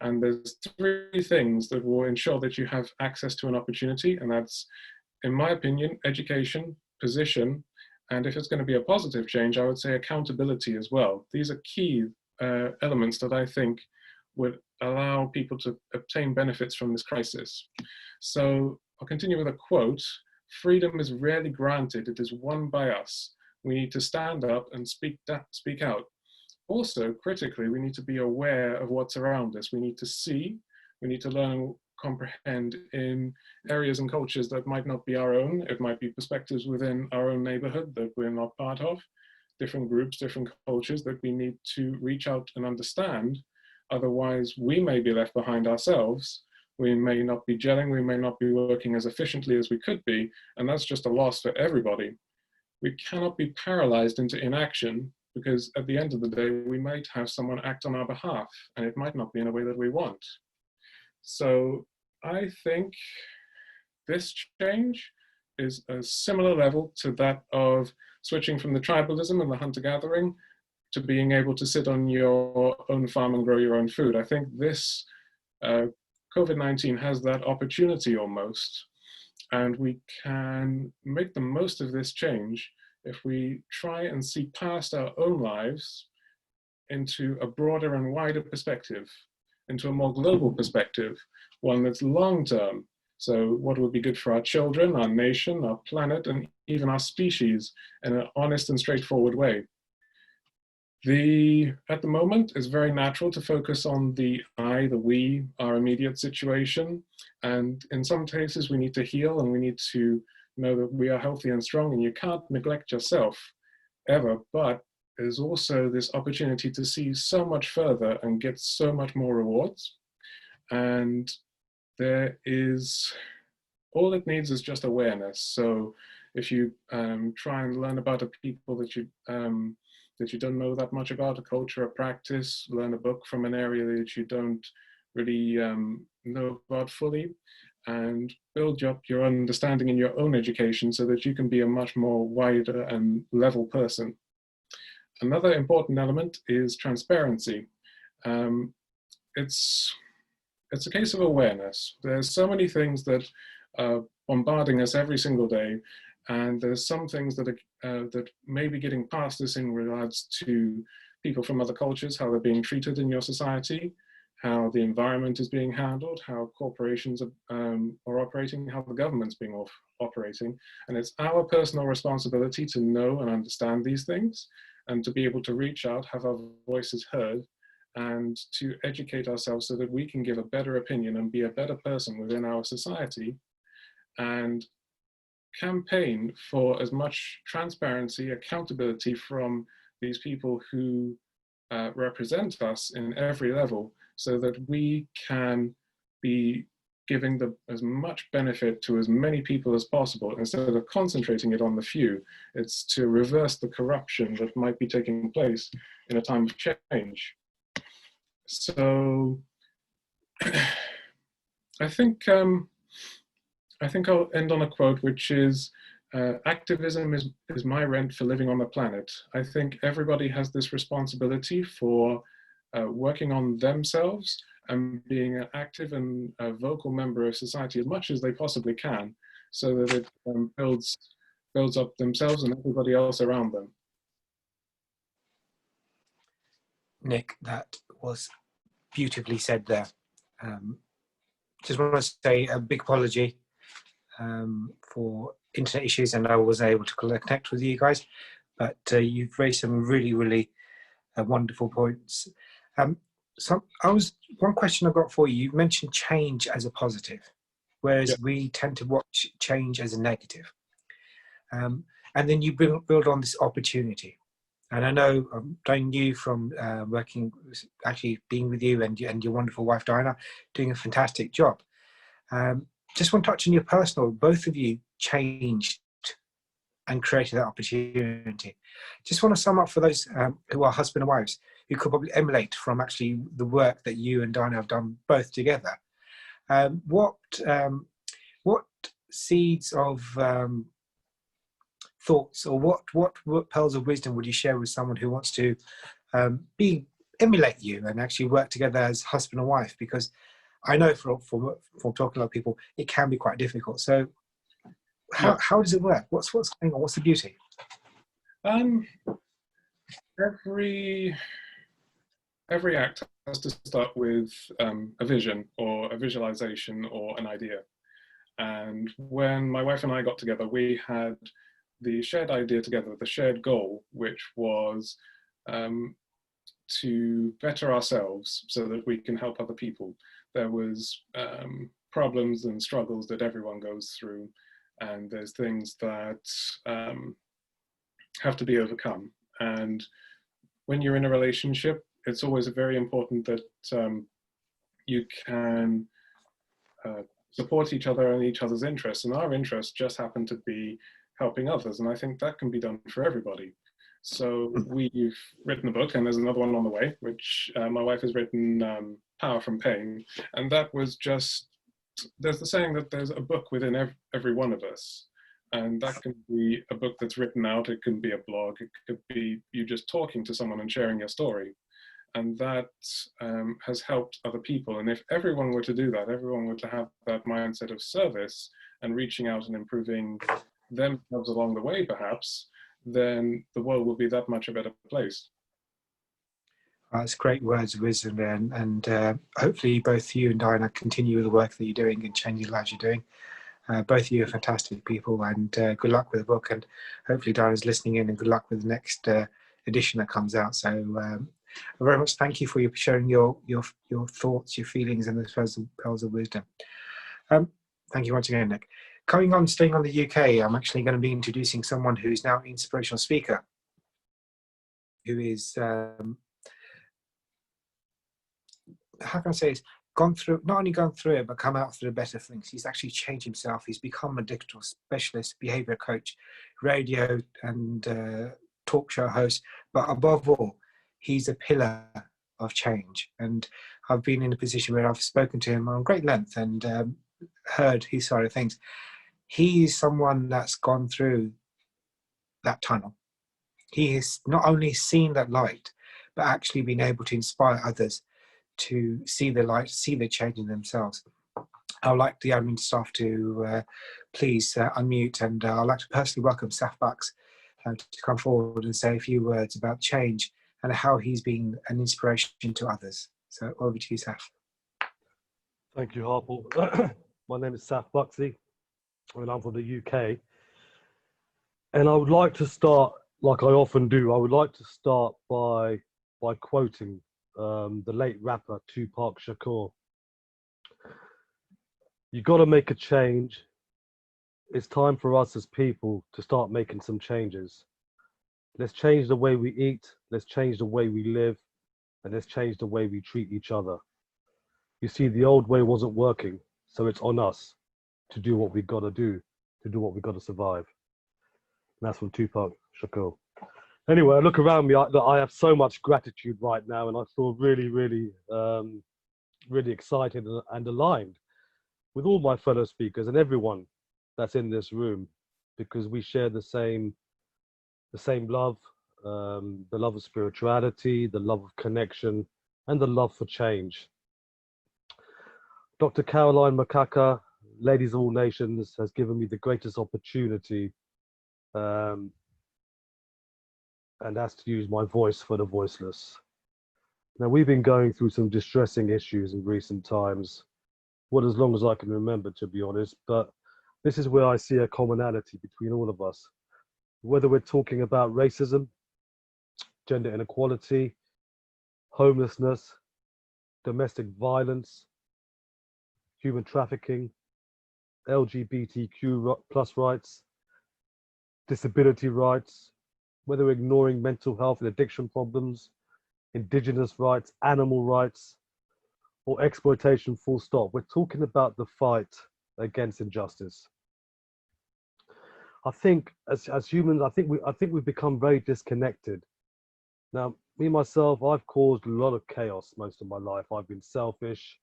And there's three things that will ensure that you have access to an opportunity, and that's, in my opinion, education, position, and if it's going to be a positive change, I would say accountability as well. These are key elements that I think would allow people to obtain benefits from this crisis. So I'll continue with a quote. "Freedom is rarely granted, it is won by us. We need to stand up and speak out. Also, critically, we need to be aware of what's around us. We need to see, we need to learn, comprehend in areas and cultures that might not be our own. It might be perspectives within our own neighborhood that we're not part of, different groups, different cultures that we need to reach out and understand. Otherwise, we may be left behind ourselves. We may not be gelling, we may not be working as efficiently as we could be, and that's just a loss for everybody. We cannot be paralyzed into inaction, because at the end of the day, we might have someone act on our behalf, and it might not be in a way that we want. So I think this change is a similar level to that of switching from the tribalism and the hunter-gathering to being able to sit on your own farm and grow your own food. I think this COVID-19 has that opportunity almost, and we can make the most of this change if we try and see past our own lives into a broader and wider perspective, into a more global perspective, one that's long-term. So what would be good for our children, our nation, our planet, and even our species in an honest and straightforward way. At the moment, it's very natural to focus on the I, the we, our immediate situation. And in some cases, we need to heal and we need to know that we are healthy and strong, and you can't neglect yourself ever. But there's also this opportunity to see so much further and get so much more rewards. And there is, all it needs is just awareness. So if you try and learn about a people that you don't know that much about, a culture, a practice, learn a book from an area that you don't really know about fully, and build up your understanding in your own education so that you can be a much more wider and level person. Another important element is transparency. It's a case of awareness. There's so many things that are bombarding us every single day, and there's some things that that may be getting past this in regards to people from other cultures, how they're being treated in your society, how the environment is being handled, how corporations are operating, how the government's being operating. And it's our personal responsibility to know and understand these things, and to be able to reach out, have our voices heard, and to educate ourselves so that we can give a better opinion and be a better person within our society, and campaign for as much transparency, accountability from these people who represent us in every level, so that we can be giving as much benefit to as many people as possible instead of concentrating it on the few. It's to reverse the corruption that might be taking place in a time of change. So I think I'll end on a quote, which is, activism is my rent for living on the planet. I think everybody has this responsibility for working on themselves and being an active and a vocal member of society as much as they possibly can, so that it builds up themselves and everybody else around them. Nick, that was beautifully said there. Just want to say a big apology for internet issues, and I wasn't able to connect with you guys, but you've raised some really, really wonderful points. One question I've got for you, you mentioned change as a positive, whereas we tend to watch change as a negative. And then you build on this opportunity. And I know, knowing you from working, actually being with you and your wonderful wife, Diana, doing a fantastic job. Just want to touch on your personal, both of you changed and created that opportunity. Just want to sum up for those who are husband and wives, who could probably emulate from actually the work that you and Diana have done both together. What seeds of thoughts, or what pearls of wisdom would you share with someone who wants to emulate you and actually work together as husband and wife? Because I know from talking to a lot of people, it can be quite difficult. So how does it work? What's going on? What's the beauty? Every act has to start with a vision or a visualization or an idea. And when my wife and I got together, we had the shared idea together, the shared goal, which was to better ourselves so that we can help other people. There was problems and struggles that everyone goes through, and there's things that have to be overcome. And when you're in a relationship, it's always very important that you can support each other and each other's interests. And our interests just happen to be helping others. And I think that can be done for everybody. So we've written a book, and there's another one on the way, which my wife has written, Power from Pain. And that was just, there's the saying that there's a book within every one of us. And that can be a book that's written out, it can be a blog, it could be you just talking to someone and sharing your story. And that has helped other people. And if everyone were to do that, everyone were to have that mindset of service and reaching out and improving themselves along the way, perhaps, then the world will be that much a better place. That's great words of wisdom, and hopefully both you and Diana continue the work that you're doing and changing lives you're doing. Both of you are fantastic people, and good luck with the book, and hopefully Diana's listening in, and good luck with the next edition that comes out. So I very much thank you for sharing your thoughts, your feelings, and the pearls of wisdom. Thank you once again, Nick. Coming on, staying on the UK, I'm actually going to be introducing someone who's now an inspirational speaker, who is, how can I say this, not only gone through it, but come out through better things. He's actually changed himself. He's become a digital specialist, behavior coach, radio and talk show host, but above all, he's a pillar of change. And I've been in a position where I've spoken to him on great length and heard his side of things. He is someone that's gone through that tunnel. He has not only seen that light, but actually been able to inspire others to see the light, see the change in themselves. I'd like the admin staff to please unmute, and I'd like to personally welcome Saf Bucks to come forward and say a few words about change and how he's been an inspiration to others. So over to you, Saf. Thank you, Harpal. My name is Saf Buxey, and I'm from the UK. And I would like to start, like I often do, I would like to start by quoting the late rapper Tupac Shakur. You got to make a change. It's time for us as people to start making some changes. Let's change the way we eat. Let's change the way we live. And let's change the way we treat each other. You see, the old way wasn't working. So it's on us to do what we got to do, to do what we got to survive. And that's from Tupac Shakur. Anyway, I look around me, I have so much gratitude right now, and I feel really, really, really excited and aligned with all my fellow speakers and everyone that's in this room, because we share the same love, the love of spirituality, the love of connection, and the love for change. Dr. Caroline Makaka, Ladies of All Nations, has given me the greatest opportunity, and that's to use my voice for the voiceless. Now, we've been going through some distressing issues in recent times, well, as long as I can remember, to be honest, but this is where I see a commonality between all of us. Whether we're talking about racism, gender inequality, homelessness, domestic violence, human trafficking, LGBTQ plus rights, disability rights, whether we're ignoring mental health and addiction problems, indigenous rights, animal rights, or exploitation full stop. We're talking about the fight against injustice. I think as humans, I think we've become very disconnected. Now, me myself, I've caused a lot of chaos most of my life. I've been selfish,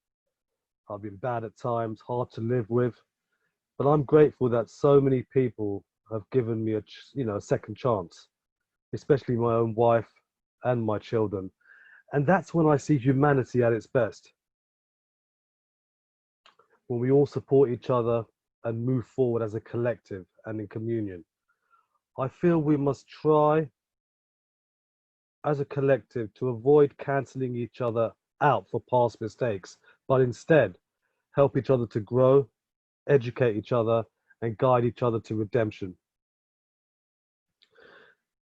I've been bad at times, hard to live with, but I'm grateful that so many people have given me a second chance, especially my own wife and my children. And that's when I see humanity at its best. When we all support each other and move forward as a collective and in communion. I feel we must try as a collective to avoid cancelling each other out for past mistakes, but instead help each other to grow, educate each other, and guide each other to redemption.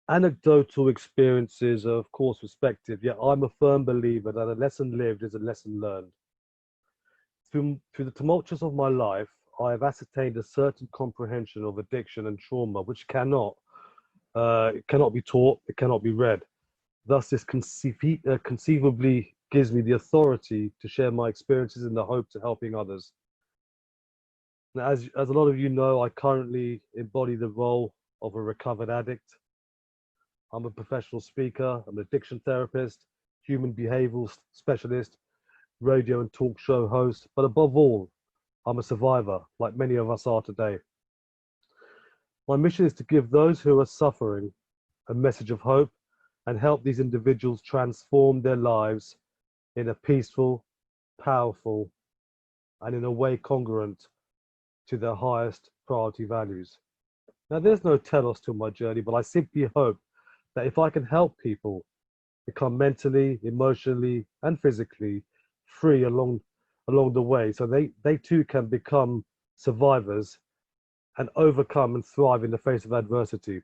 Anecdotal experiences are of course respective, yet I'm a firm believer that a lesson lived is a lesson learned. Through the tumultuous of my life, I have ascertained a certain comprehension of addiction and trauma, which cannot be taught, it cannot be read. Thus, this conceivably gives me the authority to share my experiences in the hope to helping others. Now, as a lot of you know, I currently embody the role of a recovered addict. I'm a professional speaker, I'm an addiction therapist, human behavioral specialist, radio and talk show host, but above all, I'm a survivor, like many of us are today. My mission is to give those who are suffering a message of hope and help these individuals transform their lives in a peaceful, powerful, and in a way congruent to their highest priority values. Now, there's no telos to my journey, but I simply hope that if I can help people become mentally, emotionally, and physically free along the way, so they too can become survivors and overcome and thrive in the face of adversity.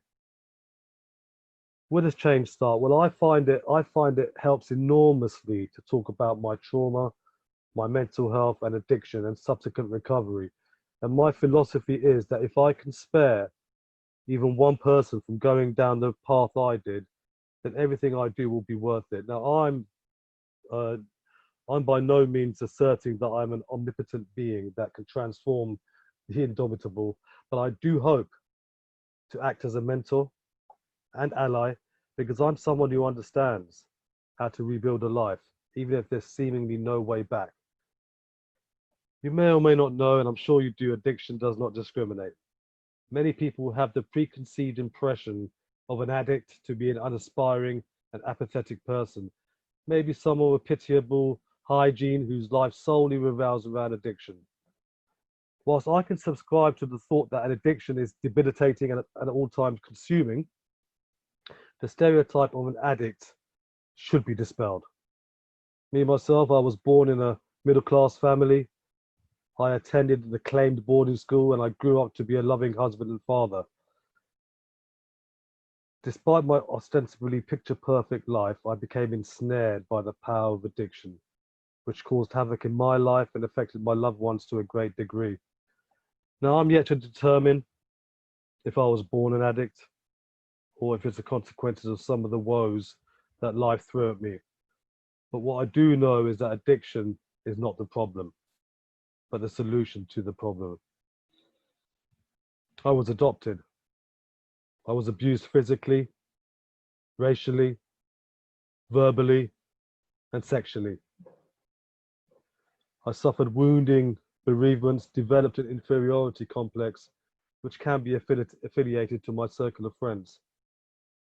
Where does change start? Well, I find it helps enormously to talk about my trauma, my mental health and addiction and subsequent recovery. And my philosophy is that if I can spare even one person from going down the path I did, then everything I do will be worth it. Now, I'm by no means asserting that I'm an omnipotent being that can transform the indomitable, but I do hope to act as a mentor and ally, because I'm someone who understands how to rebuild a life, even if there's seemingly no way back. You may or may not know, and I'm sure you do, addiction does not discriminate. Many people have the preconceived impression of an addict to be an unaspiring and apathetic person, maybe someone with pitiable hygiene whose life solely revolves around addiction. Whilst I can subscribe to the thought that an addiction is debilitating and at all times consuming, the stereotype of an addict should be dispelled. Me myself, I was born in a middle-class family. I attended an acclaimed boarding school and I grew up to be a loving husband and father. Despite my ostensibly picture-perfect life, I became ensnared by the power of addiction, which caused havoc in my life and affected my loved ones to a great degree. Now, I'm yet to determine if I was born an addict or if it's the consequences of some of the woes that life threw at me. But what I do know is that addiction is not the problem, but the solution to the problem. I was adopted. I was abused physically, racially, verbally, and sexually. I suffered wounding, bereavements, developed an inferiority complex, which can be affiliated to my circle of friends.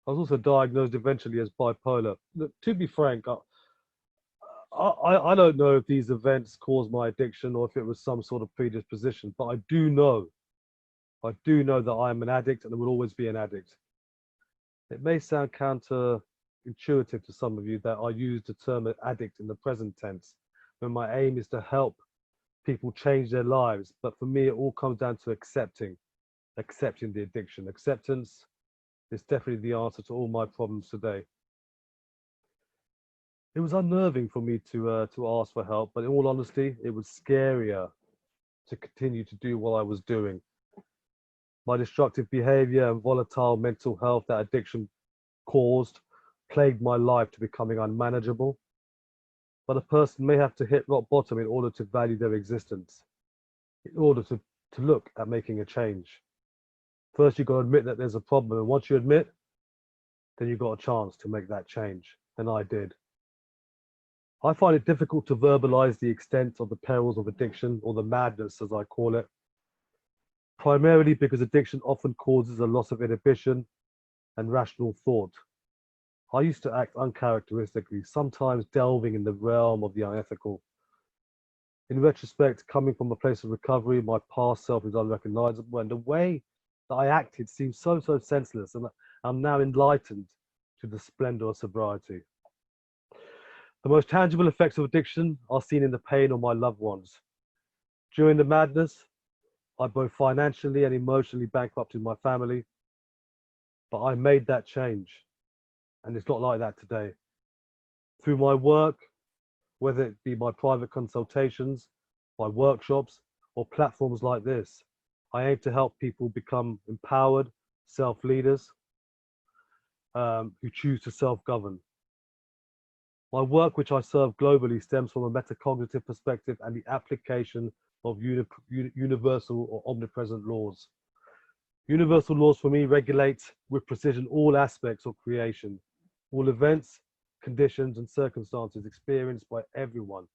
I was also diagnosed eventually as bipolar. Look, to be frank, I don't know if these events caused my addiction or if it was some sort of predisposition, but I do know that I am an addict and I will always be an addict. It may sound counterintuitive to some of you that I use the term addict in the present tense, when my aim is to help people change their lives. But for me, it all comes down to accepting the addiction. Acceptance is definitely the answer to all my problems today. It was unnerving for me to ask for help, but in all honesty, it was scarier to continue to do what I was doing. My destructive behavior and volatile mental health that addiction caused plagued my life to becoming unmanageable. But a person may have to hit rock bottom in order to value their existence, in order to look at making a change. First, you've got to admit that there's a problem, and once you admit, then you've got a chance to make that change, and I did. I find it difficult to verbalize the extent of the perils of addiction, or the madness as I call it, primarily because addiction often causes a loss of inhibition and rational thought. I used to act uncharacteristically, sometimes delving in the realm of the unethical. In retrospect, coming from a place of recovery, my past self is unrecognizable, and the way that I acted seems so senseless, and I'm now enlightened to the splendor of sobriety. The most tangible effects of addiction are seen in the pain of my loved ones. During the madness, I both financially and emotionally bankrupted my family, but I made that change, and it's not like that today. Through my work, whether it be my private consultations, my workshops, or platforms like this, I aim to help people become empowered self-leaders who choose to self-govern. My work, which I serve globally, stems from a metacognitive perspective and the application of universal or omnipresent laws. Universal laws for me regulate with precision all aspects of creation, all events, conditions, and circumstances experienced by everyone,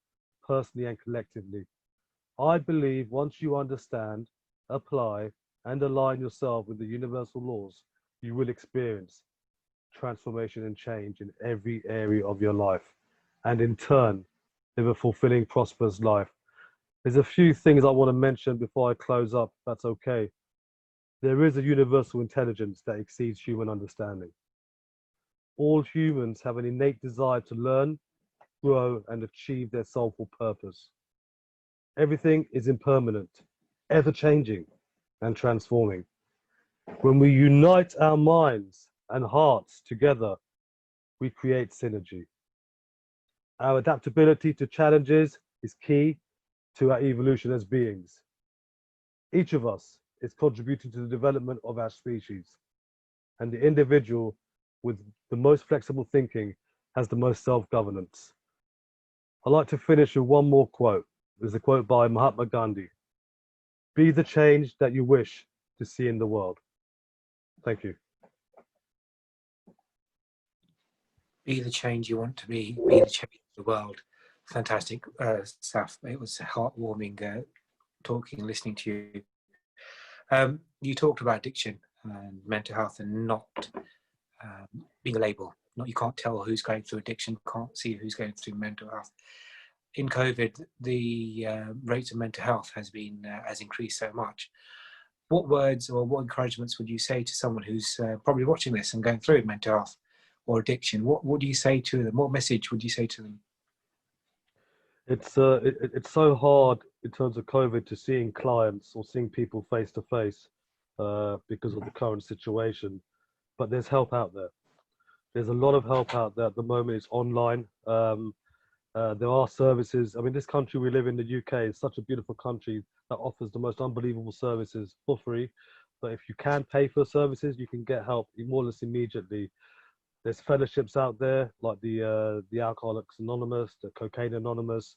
personally and collectively. I believe once you understand, apply, and align yourself with the universal laws, you will experience transformation and change in every area of your life, and in turn, live a fulfilling, prosperous life. There's a few things I want to mention before I close up, if that's okay. There is a universal intelligence that exceeds human understanding. All humans have an innate desire to learn, grow, and achieve their soulful purpose. Everything is impermanent, ever-changing, and transforming. When we unite our minds and hearts together, we create synergy. Our adaptability to challenges is key to our evolution as beings. Each of us is contributing to the development of our species, and the individual with the most flexible thinking has the most self-governance. I'd like to finish with one more quote. There's a quote by Mahatma Gandhi. Be the change that you wish to see in the world. Thank you. Be the change you want to be the change of the world. Fantastic stuff. It was heartwarming talking and listening to you. You talked about addiction and mental health and not being a label. Not, you can't tell who's going through addiction, can't see who's going through mental health. In COVID, the rates of mental health has increased so much. What words or what encouragements would you say to someone who's probably watching this and going through mental health or addiction? What do you say to them? What message would you say to them? It's so hard in terms of COVID to seeing clients or seeing people face to face because of the current situation. but there's help out there. There's a lot of help out there at the moment. It's online. There are services. I mean, this country we live in, the UK, is such a beautiful country that offers the most unbelievable services for free. But if you can pay for services, you can get help more or less immediately. There's fellowships out there like the Alcoholics Anonymous, the Cocaine Anonymous,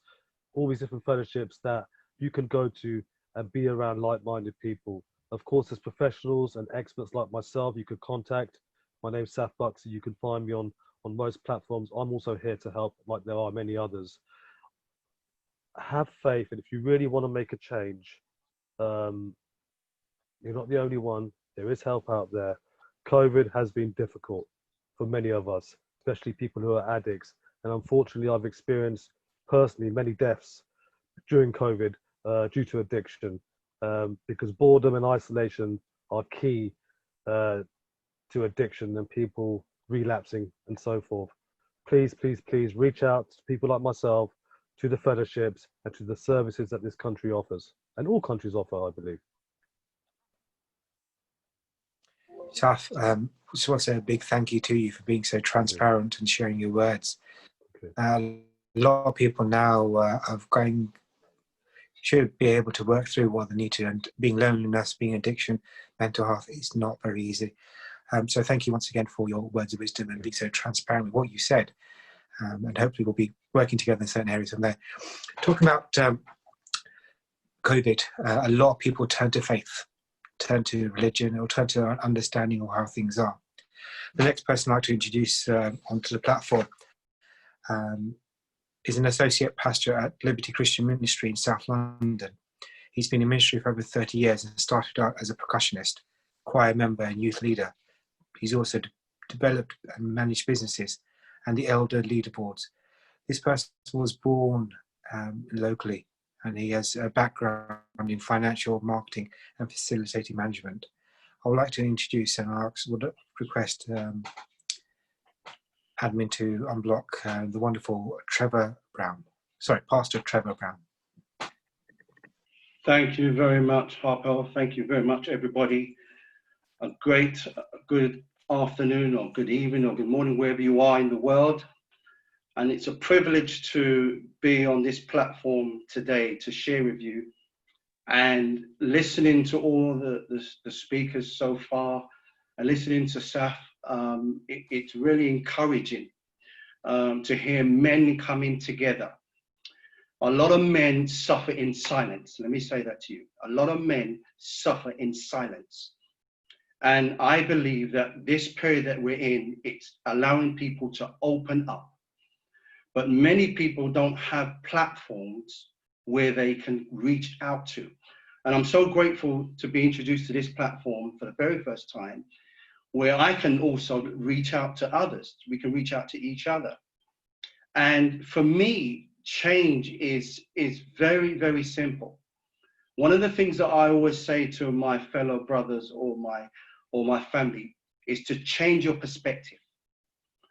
all these different fellowships that you can go to and be around like-minded people. Of course, there's professionals and experts like myself you could contact. My name's Saf Buxy. You can find me on most platforms. I'm also here to help, like there are many others. Have faith, and if you really want to make a change, you're not the only one. There is help out there. COVID has been difficult for many of us, especially people who are addicts. And unfortunately, I've experienced personally many deaths during COVID due to addiction, because boredom and isolation are key to addiction and people relapsing and so forth. Please, please, please reach out to people like myself, to the fellowships and to the services that this country offers, and all countries offer, I believe. Saf, just want to say a big thank you to you for being so transparent and sharing your words. Okay. A lot of people now should be able to work through what they need to, and being loneliness, being addiction, mental health is not very easy. So thank you once again for your words of wisdom and being so transparent with what you said. And hopefully we'll be working together in certain areas from there. Talking about COVID, a lot of people turn to faith, turn to religion, or turn to an understanding of how things are. The next person I'd like to introduce onto the platform is an associate pastor at Liberty Christian Ministry in South London. He's been in ministry for over 30 years and started out as a percussionist, choir member and youth leader. He's also developed and managed businesses and the elder leaderboards. This person was born locally, and he has a background in financial marketing and facilitating management. I would like to introduce and would request admin to unblock the wonderful Pastor Trevor Brown. Thank you very much, Harpel. Thank you very much, everybody. A good afternoon or good evening or good morning, wherever you are in the world. And it's a privilege to be on this platform today to share with you, and listening to all the speakers so far and listening to Saf. It's really encouraging to hear men coming together. A lot of men suffer in silence. Let me say that to you. A lot of men suffer in silence. And I believe that this period that we're in, it's allowing people to open up. But many people don't have platforms where they can reach out to. And I'm so grateful to be introduced to this platform for the very first time, where I can also reach out to others. We can reach out to each other. And for me, change is very, very simple. One of the things that I always say to my fellow brothers or my family is to change your perspective.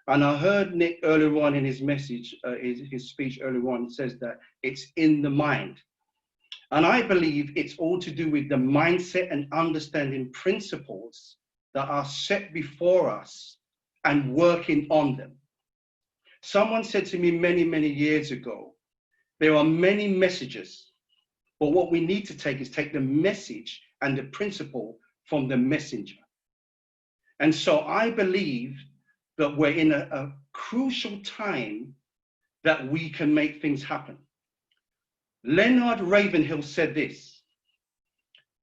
And I heard Nick earlier on in his message, his speech earlier on, says that it's in the mind. And I believe it's all to do with the mindset and understanding principles that are set before us and working on them. Someone said to me many, many years ago, there are many messages, but what we need to take is take the message and the principle from the messenger. And so I believe that we're in a crucial time that we can make things happen. Leonard Ravenhill said this: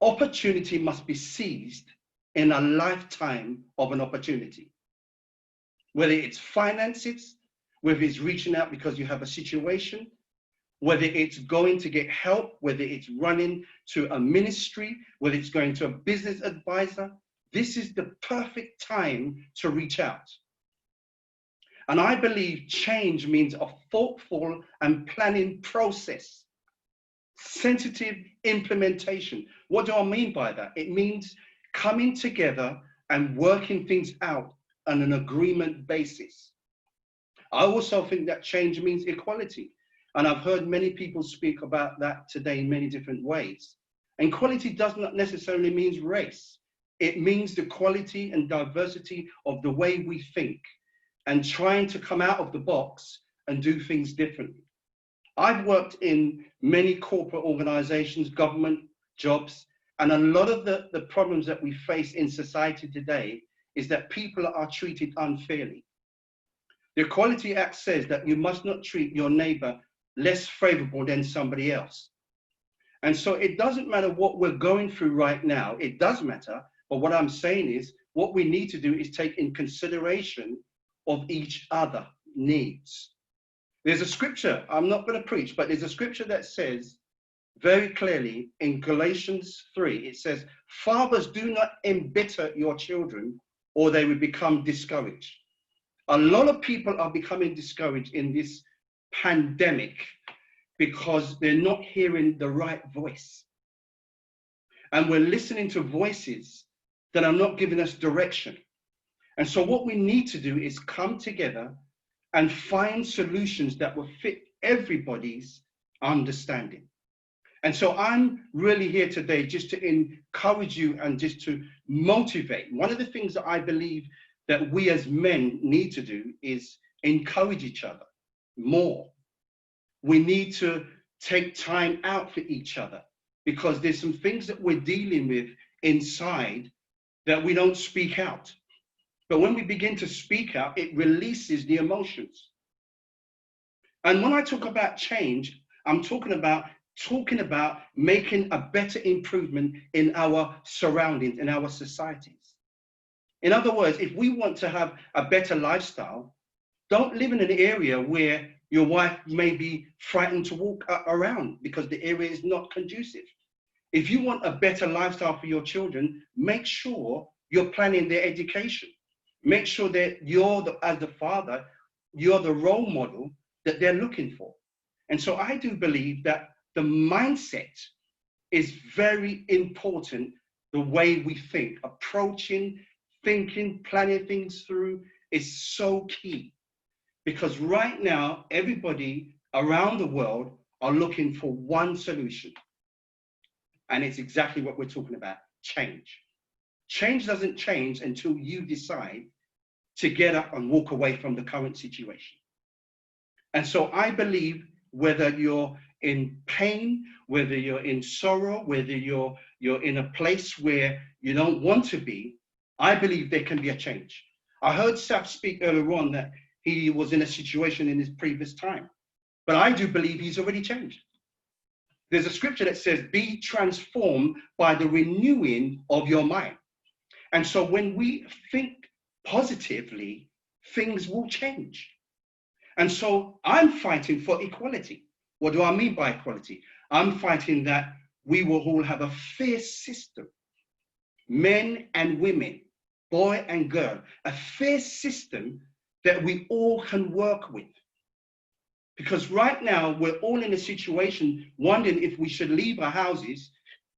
opportunity must be seized in a lifetime of an opportunity. Whether it's finances, whether it's reaching out because you have a situation, whether it's going to get help, whether it's running to a ministry, whether it's going to a business advisor, this is the perfect time to reach out. And I believe change means a thoughtful and planning process, sensitive implementation. What do I mean by that? It means coming together and working things out on an agreement basis. I also think that change means equality. And I've heard many people speak about that today in many different ways. And equality does not necessarily mean race. It means the quality and diversity of the way we think and trying to come out of the box and do things differently. I've worked in many corporate organizations, government jobs, and a lot of the problems that we face in society today is that people are treated unfairly. The Equality Act says that you must not treat your neighbor less favorable than somebody else. And so it doesn't matter what we're going through right now, it does matter, but what I'm saying is what we need to do is take in consideration of each other needs. There's a scripture, I'm not going to preach, but there's a scripture that says very clearly in Galatians 3, it says, fathers, do not embitter your children or they will become discouraged. A lot of people are becoming discouraged in this pandemic because they're not hearing the right voice. And we're listening to voices that are not giving us direction. And so what we need to do is come together and find solutions that will fit everybody's understanding. And so I'm really here today just to encourage you and just to motivate. One of the things that I believe that we as men need to do is encourage each other more. We need to take time out for each other because there's some things that we're dealing with inside that we don't speak out. But when we begin to speak out, it releases the emotions. And when I talk about change, I'm talking about making a better improvement in our surroundings, in our societies. In other words, if we want to have a better lifestyle, don't live in an area where your wife may be frightened to walk around because the area is not conducive. If you want a better lifestyle for your children, make sure you're planning their education. Make sure that as the father, you're the role model that they're looking for. And so I do believe that the mindset is very important, the way we think, approaching, thinking, planning things through is so key. Because right now, everybody around the world are looking for one solution. And it's exactly what we're talking about, change. Change doesn't change until you decide to get up and walk away from the current situation. And so I believe whether you're in pain, whether you're in sorrow, whether you're in a place where you don't want to be, I believe there can be a change. I heard Saf speak earlier on that he was in a situation in his previous time, but I do believe he's already changed. There's a scripture that says, be transformed by the renewing of your mind. And so when we think positively, things will change. And so I'm fighting for equality. What do I mean by equality? I'm fighting that we will all have a fair system, men and women, boy and girl, a fair system that we all can work with. Because right now we're all in a situation wondering if we should leave our houses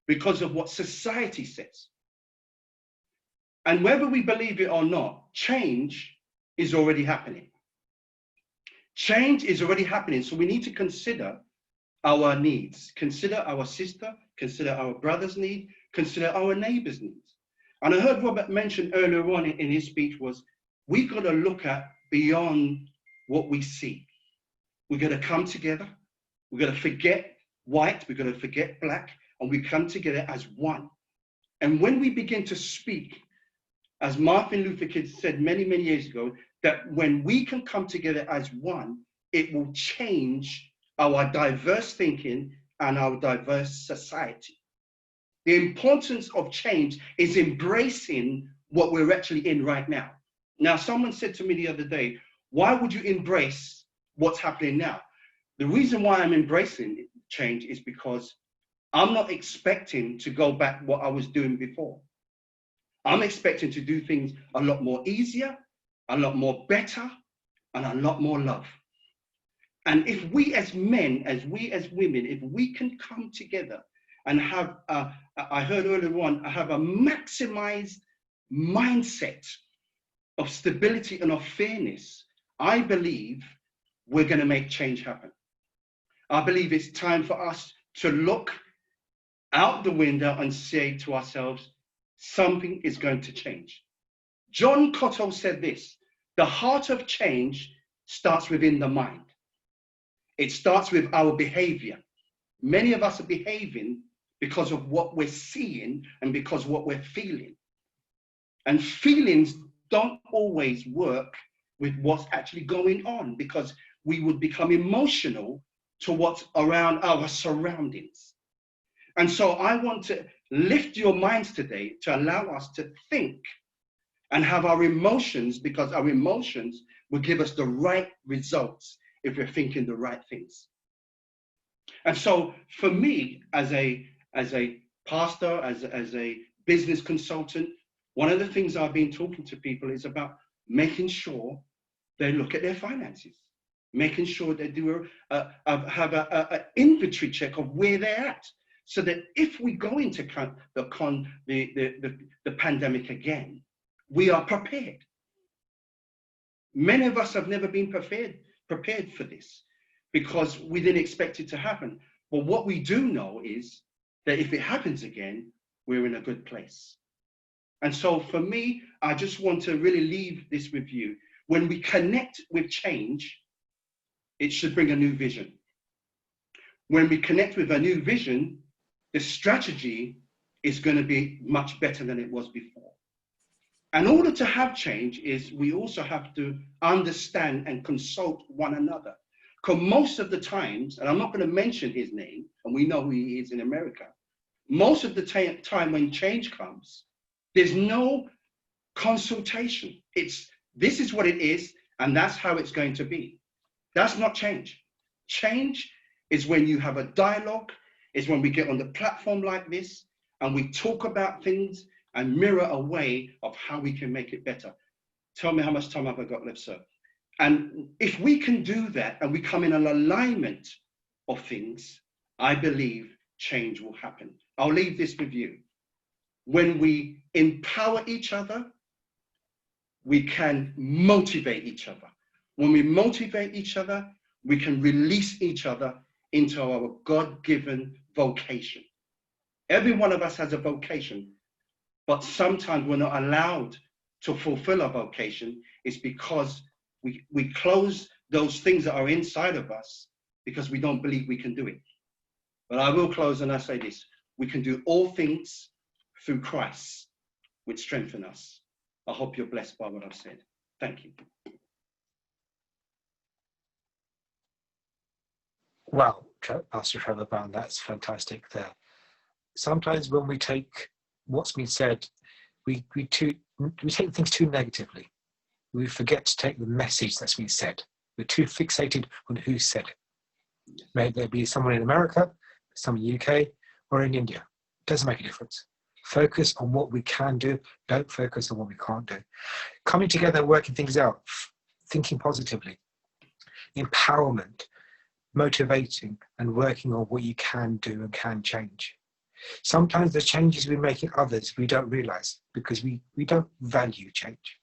because of what society says. And whether we believe it or not, change is already happening. Change is already happening. So we need to consider our needs, consider our sister, consider our brother's need, consider our neighbor's needs. And I heard Robert mention earlier on in his speech was, we've got to look at beyond what we see. We've got to come together. We've got to forget white. We've got to forget black. And we come together as one. And when we begin to speak, as Martin Luther King said many, many years ago, that when we can come together as one, it will change our diverse thinking and our diverse society. The importance of change is embracing what we're actually in right now. Now, someone said to me the other day, why would you embrace what's happening now? The reason why I'm embracing change is because I'm not expecting to go back what I was doing before. I'm expecting to do things a lot more easier, a lot more better, and a lot more love. And if we as men, as we as women, if we can come together and have, I heard earlier on, have a maximized mindset of stability and of fairness, I believe we're going to make change happen. I believe it's time for us to look out the window and say to ourselves, something is going to change. John Cotto said this: the heart of change starts within the mind. It starts with our behavior. Many of us are behaving because of what we're seeing and because of what we're feeling. And feelings don't always work with what's actually going on, because we would become emotional to what's around our surroundings. And so I want to lift your minds today to allow us to think and have our emotions, because our emotions will give us the right results if we're thinking the right things. And so for me, as a pastor, as a business consultant, one of the things I've been talking to people is about making sure they look at their finances, making sure they do have an inventory check of where they're at, so that if we go into the pandemic again, we are prepared. Many of us have never been prepared for this, because we didn't expect it to happen. But what we do know is that if it happens again, we're in a good place. And so for me, I just want to really leave this with you. When we connect with change, it should bring a new vision. When we connect with a new vision, the strategy is going to be much better than it was before. In order to have change, we also have to understand and consult one another. Because most of the times, and I'm not going to mention his name, and we know who he is in America, most of the time when change comes, there's no consultation. This is what it is, and that's how it's going to be. That's not change. Change is when you have a dialogue, is when we get on the platform like this, and we talk about things and mirror a way of how we can make it better. Tell me how much time have I got left, sir? And if we can do that and we come in an alignment of things, I believe change will happen. I'll leave this with you. When we empower each other, we can motivate each other. When we motivate each other, we can release each other into our God-given vocation. Every one of us has a vocation, but sometimes we're not allowed to fulfill our vocation. It's because we close those things that are inside of us because we don't believe we can do it. But I will close and I say this: we can do all things through Christ, which strengthen us. I hope you're blessed by what I've said. Thank you. Well, Pastor Trevor Brown, that's fantastic there. Sometimes when we take what's been said, we take things too negatively. We forget to take the message that's been said. We're too fixated on who said it. May there be someone in America, someone in the UK, or in India. It doesn't make a difference. Focus on what we can do. Don't focus on what we can't do. Coming together, working things out, thinking positively, empowerment, motivating, and working on what you can do and can change. Sometimes the changes we make in others we don't realize because we don't value change.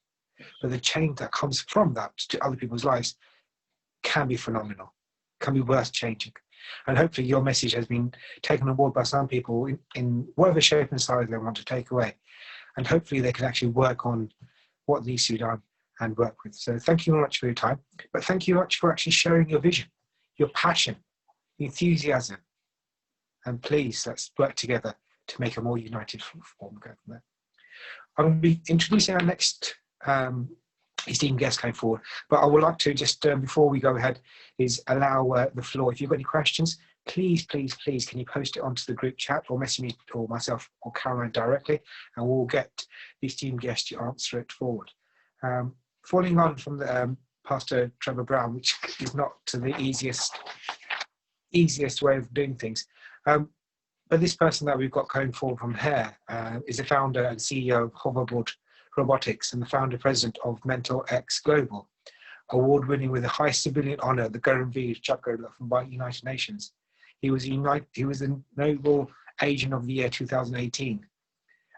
But the change that comes from that to other people's lives can be phenomenal, can be worth changing. And hopefully your message has been taken on board by some people in whatever shape and size they want to take away. And hopefully they can actually work on what needs to be done and work with. So thank you very much for your time. But thank you much for actually sharing your vision, your passion, enthusiasm. And please, let's work together to make a more united form. Go from there. I'm going to be introducing our next esteemed guest going forward, but I would like to just, before we go ahead, is allow the floor. If you've got any questions, please, please, please, can you post it onto the group chat or message me or myself or Caroline directly, and we'll get the esteemed guest to answer it forward. Following on from the Pastor Trevor Brown, which is not the easiest way of doing things. But this person that we've got going forward from here is the founder and CEO of Hoverboard Robotics and the founder-president of Loaniglobal, award-winning with the highest civilian honour, the Guaranteed Chakra from the United Nations. He was the Noble Agent of the Year 2018,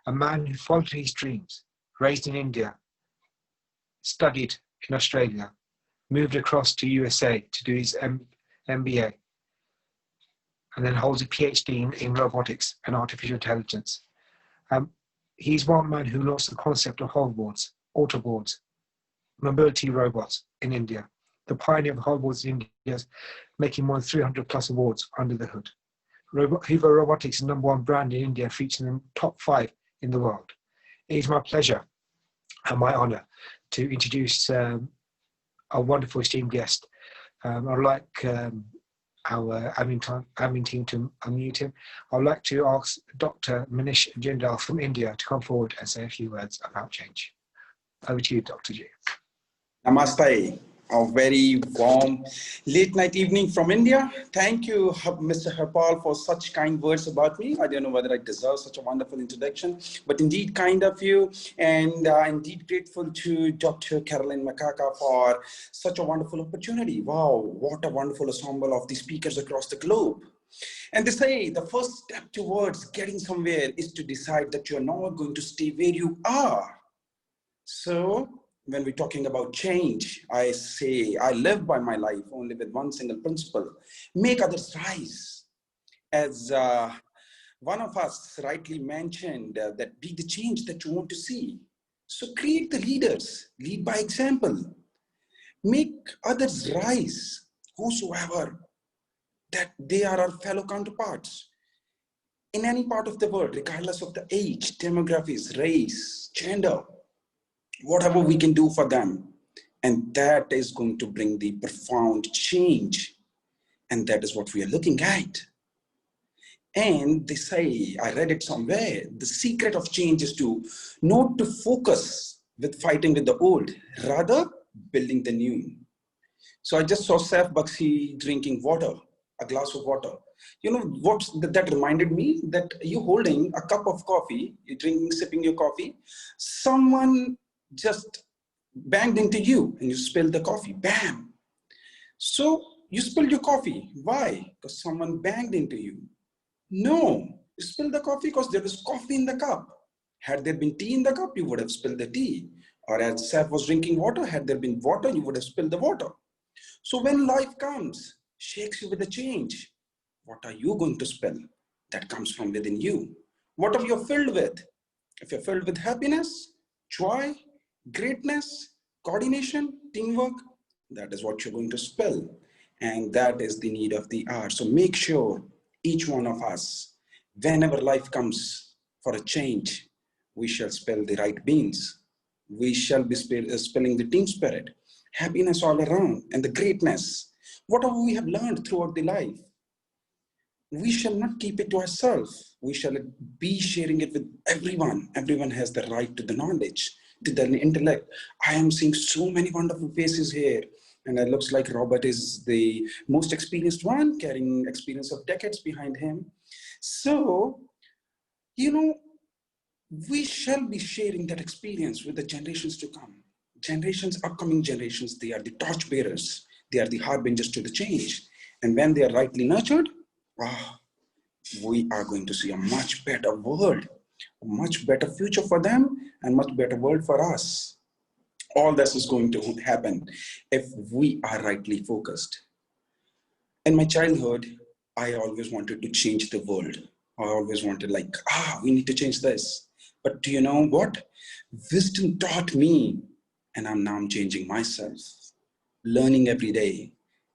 a man who followed his dreams, raised in India, studied in Australia, moved across to USA to do his MBA, and then holds a PhD in robotics and artificial intelligence. He's one man who launched the concept of hoverboards, autoboards, mobility robots in India. The pioneer of hoverboards in India, making more than 300 plus awards under the hood. Hoover Robotics is the #1 brand in India, featuring in the top 5 in the world. It is my pleasure and my honor to introduce a wonderful esteemed guest. I'd like our admin team to unmute him. I'd like to ask Dr. Manish Jindal from India to come forward and say a few words about change. Over to you, Dr. G. Namaste. A very warm late night evening from India. Thank you, Mr. Harpal, for such kind words about me. I don't know whether I deserve such a wonderful introduction, but indeed kind of you, and indeed grateful to Dr. Caroline Makaka for such a wonderful opportunity. Wow, what a wonderful ensemble of the speakers across the globe. And they say the first step towards getting somewhere is to decide that you're not going to stay where you are. So when we're talking about change, I say I live by my life only with one single principle: make others rise. As one of us rightly mentioned, that be the change that you want to see. So create the leaders, lead by example, make others rise, whosoever that they are our fellow counterparts in any part of the world, regardless of the age, demographics, race, gender, whatever we can do for them. And that is going to bring the profound change. And that is what we are looking at. And they say, I read it somewhere, the secret of change is to not to focus with fighting with the old, rather building the new. So I just saw Saif Bakshi drinking water, a glass of water. You know what that reminded me? That you holding a cup of coffee, you're drinking, sipping your coffee, someone just banged into you and you spilled the coffee, bam. So you spilled your coffee. Why? Because someone banged into you. No, you spilled the coffee because there was coffee in the cup. Had there been tea in the cup, you would have spilled the tea. Or as Seth was drinking water, had there been water, you would have spilled the water. So when life comes, shakes you with a change, what are you going to spill? That comes from within you. What are you filled with? If you're filled with happiness, joy, greatness, coordination, teamwork, that is what you're going to spill. And that is the need of the hour. So make sure each one of us, whenever life comes for a change, we shall spill the right beans. We shall be spilling the team spirit, happiness all around, and the greatness. Whatever we have learned throughout the life, we shall not keep it to ourselves. We shall be sharing it with everyone. Everyone has the right to the knowledge, to the intellect. I am seeing so many wonderful faces here. And it looks like Robert is the most experienced one, carrying experience of decades behind him. So, you know, we shall be sharing that experience with the generations to come. Generations, upcoming generations, they are the torch bearers. They are the harbingers to the change. And when they are rightly nurtured, wow, we are going to see a much better world, a much better future for them, and much better world for us. All this is going to happen if we are rightly focused. In my childhood, I always wanted to change the world. I always wanted we need to change this. But do you know what? Wisdom taught me, and I'm changing myself. Learning every day.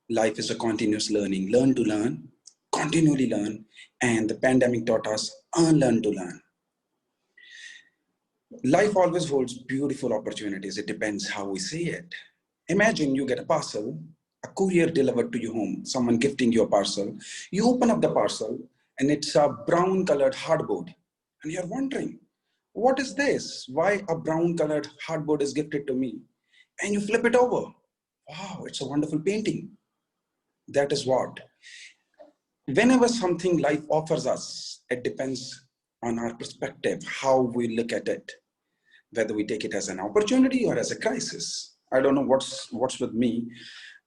Life is a continuous learning. Learn to learn, continually learn. And the pandemic taught us unlearn to learn. Life always holds beautiful opportunities. It depends how we see it. Imagine you get a parcel, a courier delivered to your home, someone gifting you a parcel. You open up the parcel and it's a brown colored hardboard. And you're wondering, what is this? Why a brown colored hardboard is gifted to me? And you flip it over. Wow, it's a wonderful painting. That is what. Whenever something life offers us, it depends on our perspective, how we look at it, whether we take it as an opportunity or as a crisis. I don't know what's with me.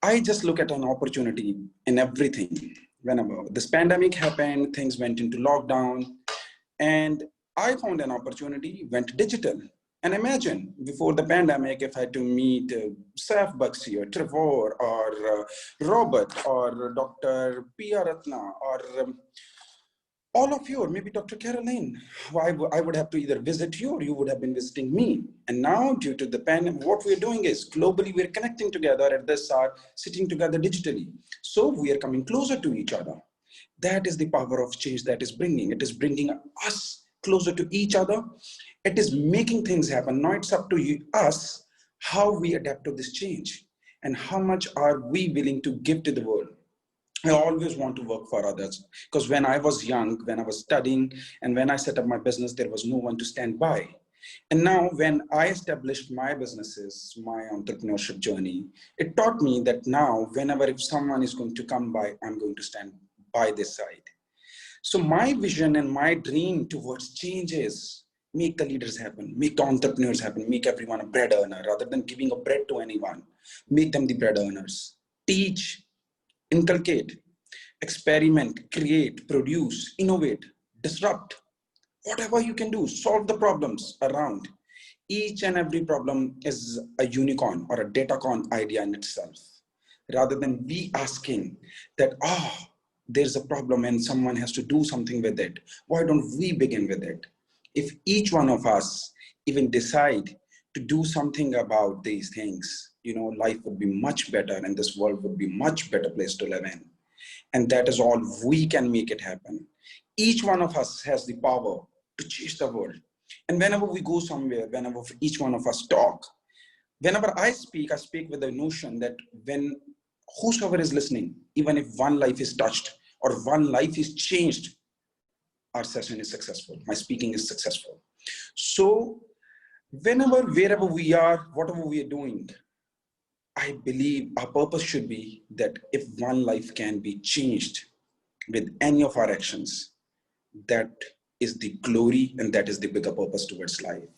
I just look at an opportunity in everything. Whenever this pandemic happened, things went into lockdown, and I found an opportunity, went digital. And imagine, before the pandemic, if I had to meet Saif Bakshi or Trevor or Robert or Dr. P.R. Ratna or all of you, or maybe Dr. Caroline, I would have to either visit you or you would have been visiting me. And now, due to the pandemic, what we're doing is globally, we're connecting together at this hour, sitting together digitally. So we are coming closer to each other. That is the power of change that is bringing. It is bringing us closer to each other. It is making things happen. Now it's up to us how we adapt to this change and how much are we willing to give to the world. I always want to work for others because when I was young, when I was studying, and when I set up my business, there was no one to stand by. And now when I established my businesses, my entrepreneurship journey, it taught me that now whenever if someone is going to come by, I'm going to stand by this side. So my vision and my dream towards change is make the leaders happen, make the entrepreneurs happen, make everyone a bread earner rather than giving a bread to anyone, make them the bread earners. Teach, inculcate, experiment, create, produce, innovate, disrupt, whatever you can do, solve the problems around. Each and every problem is a unicorn or a datacorn idea in itself. Rather than we asking that, there's a problem and someone has to do something with it. Why don't we begin with it? If each one of us even decide to do something about these things, life would be much better and this world would be much better place to live in. And that is all we can make it happen. Each one of us has the power to change the world. And whenever we go somewhere, whenever each one of us talk, whenever I speak with the notion that when whosoever is listening, even if one life is touched or one life is changed, our session is successful. My speaking is successful. So whenever, wherever we are, whatever we are doing, I believe our purpose should be that if one life can be changed with any of our actions, that is the glory and that is the bigger purpose towards life.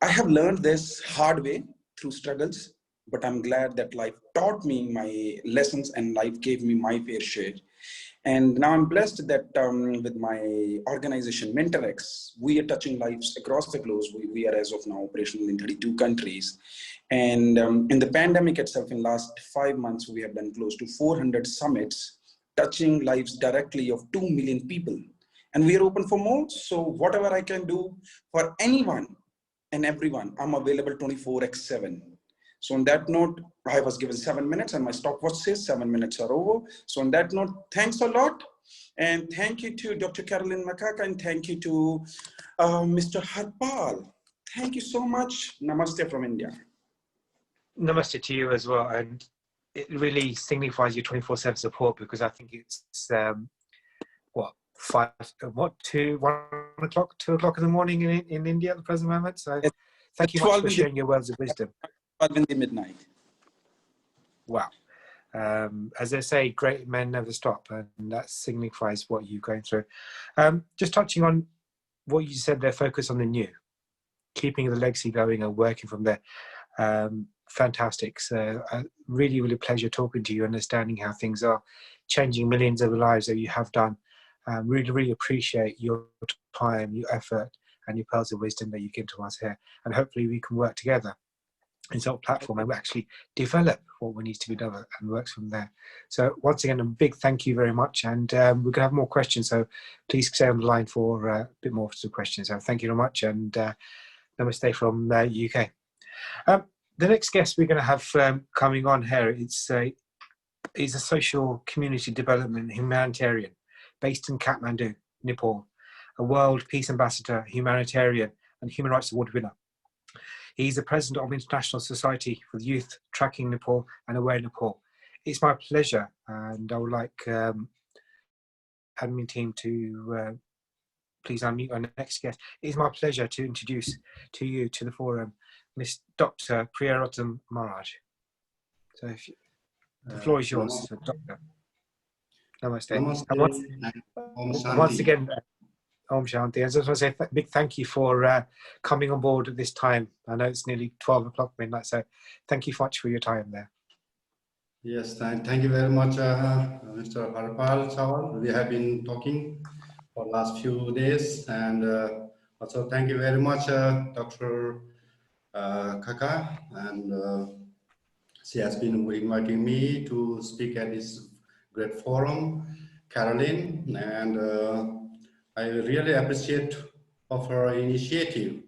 I have learned this hard way through struggles, but I'm glad that life taught me my lessons and life gave me my fair share. And now I'm blessed that with my organization, MentorX, we are touching lives across the globe. We are as of now operational in 32 countries. And in the pandemic itself, in last 5 months, we have done close to 400 summits, touching lives directly of 2 million people. And we are open for more. So whatever I can do for anyone and everyone, I'm available 24/7. So on that note, I was given 7 minutes and my stopwatch says 7 minutes are over. So on that note, thanks a lot. And thank you to Dr. Caroline Makaka and thank you to Mr. Harpal. Thank you so much. Namaste from India. Namaste to you as well. And it really signifies your 24/7 support because I think it's, 2 o'clock in the morning in India at the present moment. So thank you much for sharing your words of wisdom. 12 in the midnight. Wow. As they say, great men never stop, and that signifies what you're going through. Just touching on what you said there, focus on the new, keeping the legacy going and working from there. Fantastic. So really, really pleasure talking to you, understanding how things are changing millions of lives that you have done. Really, really appreciate your time, your effort, and your pearls of wisdom that you give to us here. And hopefully we can work together in sort of platform and actually develop what needs to be done and works from there. So once again, a big thank you very much. And we're going to have more questions. So please stay on the line for a bit more of some questions. So thank you very much. And namaste from the UK. The next guest we're going to have coming on here, is a social community development humanitarian based in Kathmandu, Nepal, a World Peace Ambassador, humanitarian and Human Rights Award winner. He's the president of International Society for the Youth Tracking Nepal and Aware Nepal. It's my pleasure, and I would like admin team to please unmute our next guest. It's my pleasure to introduce to you to the forum, Miss Dr. Priyarotam Maharaj. So if the floor is yours, Doctor. Namaste. Namaste. Once again, Om Shanti. I just want to say a big thank you for coming on board at this time. I know it's nearly 12 o'clock midnight, so thank you much for your time there. Yes, thank you very much, Mr. Harpal Chawal. We have been talking for the last few days, and also thank you very much, Dr. Kaka, and she has been inviting me to speak at this great forum, Caroline, and I really appreciate of her initiative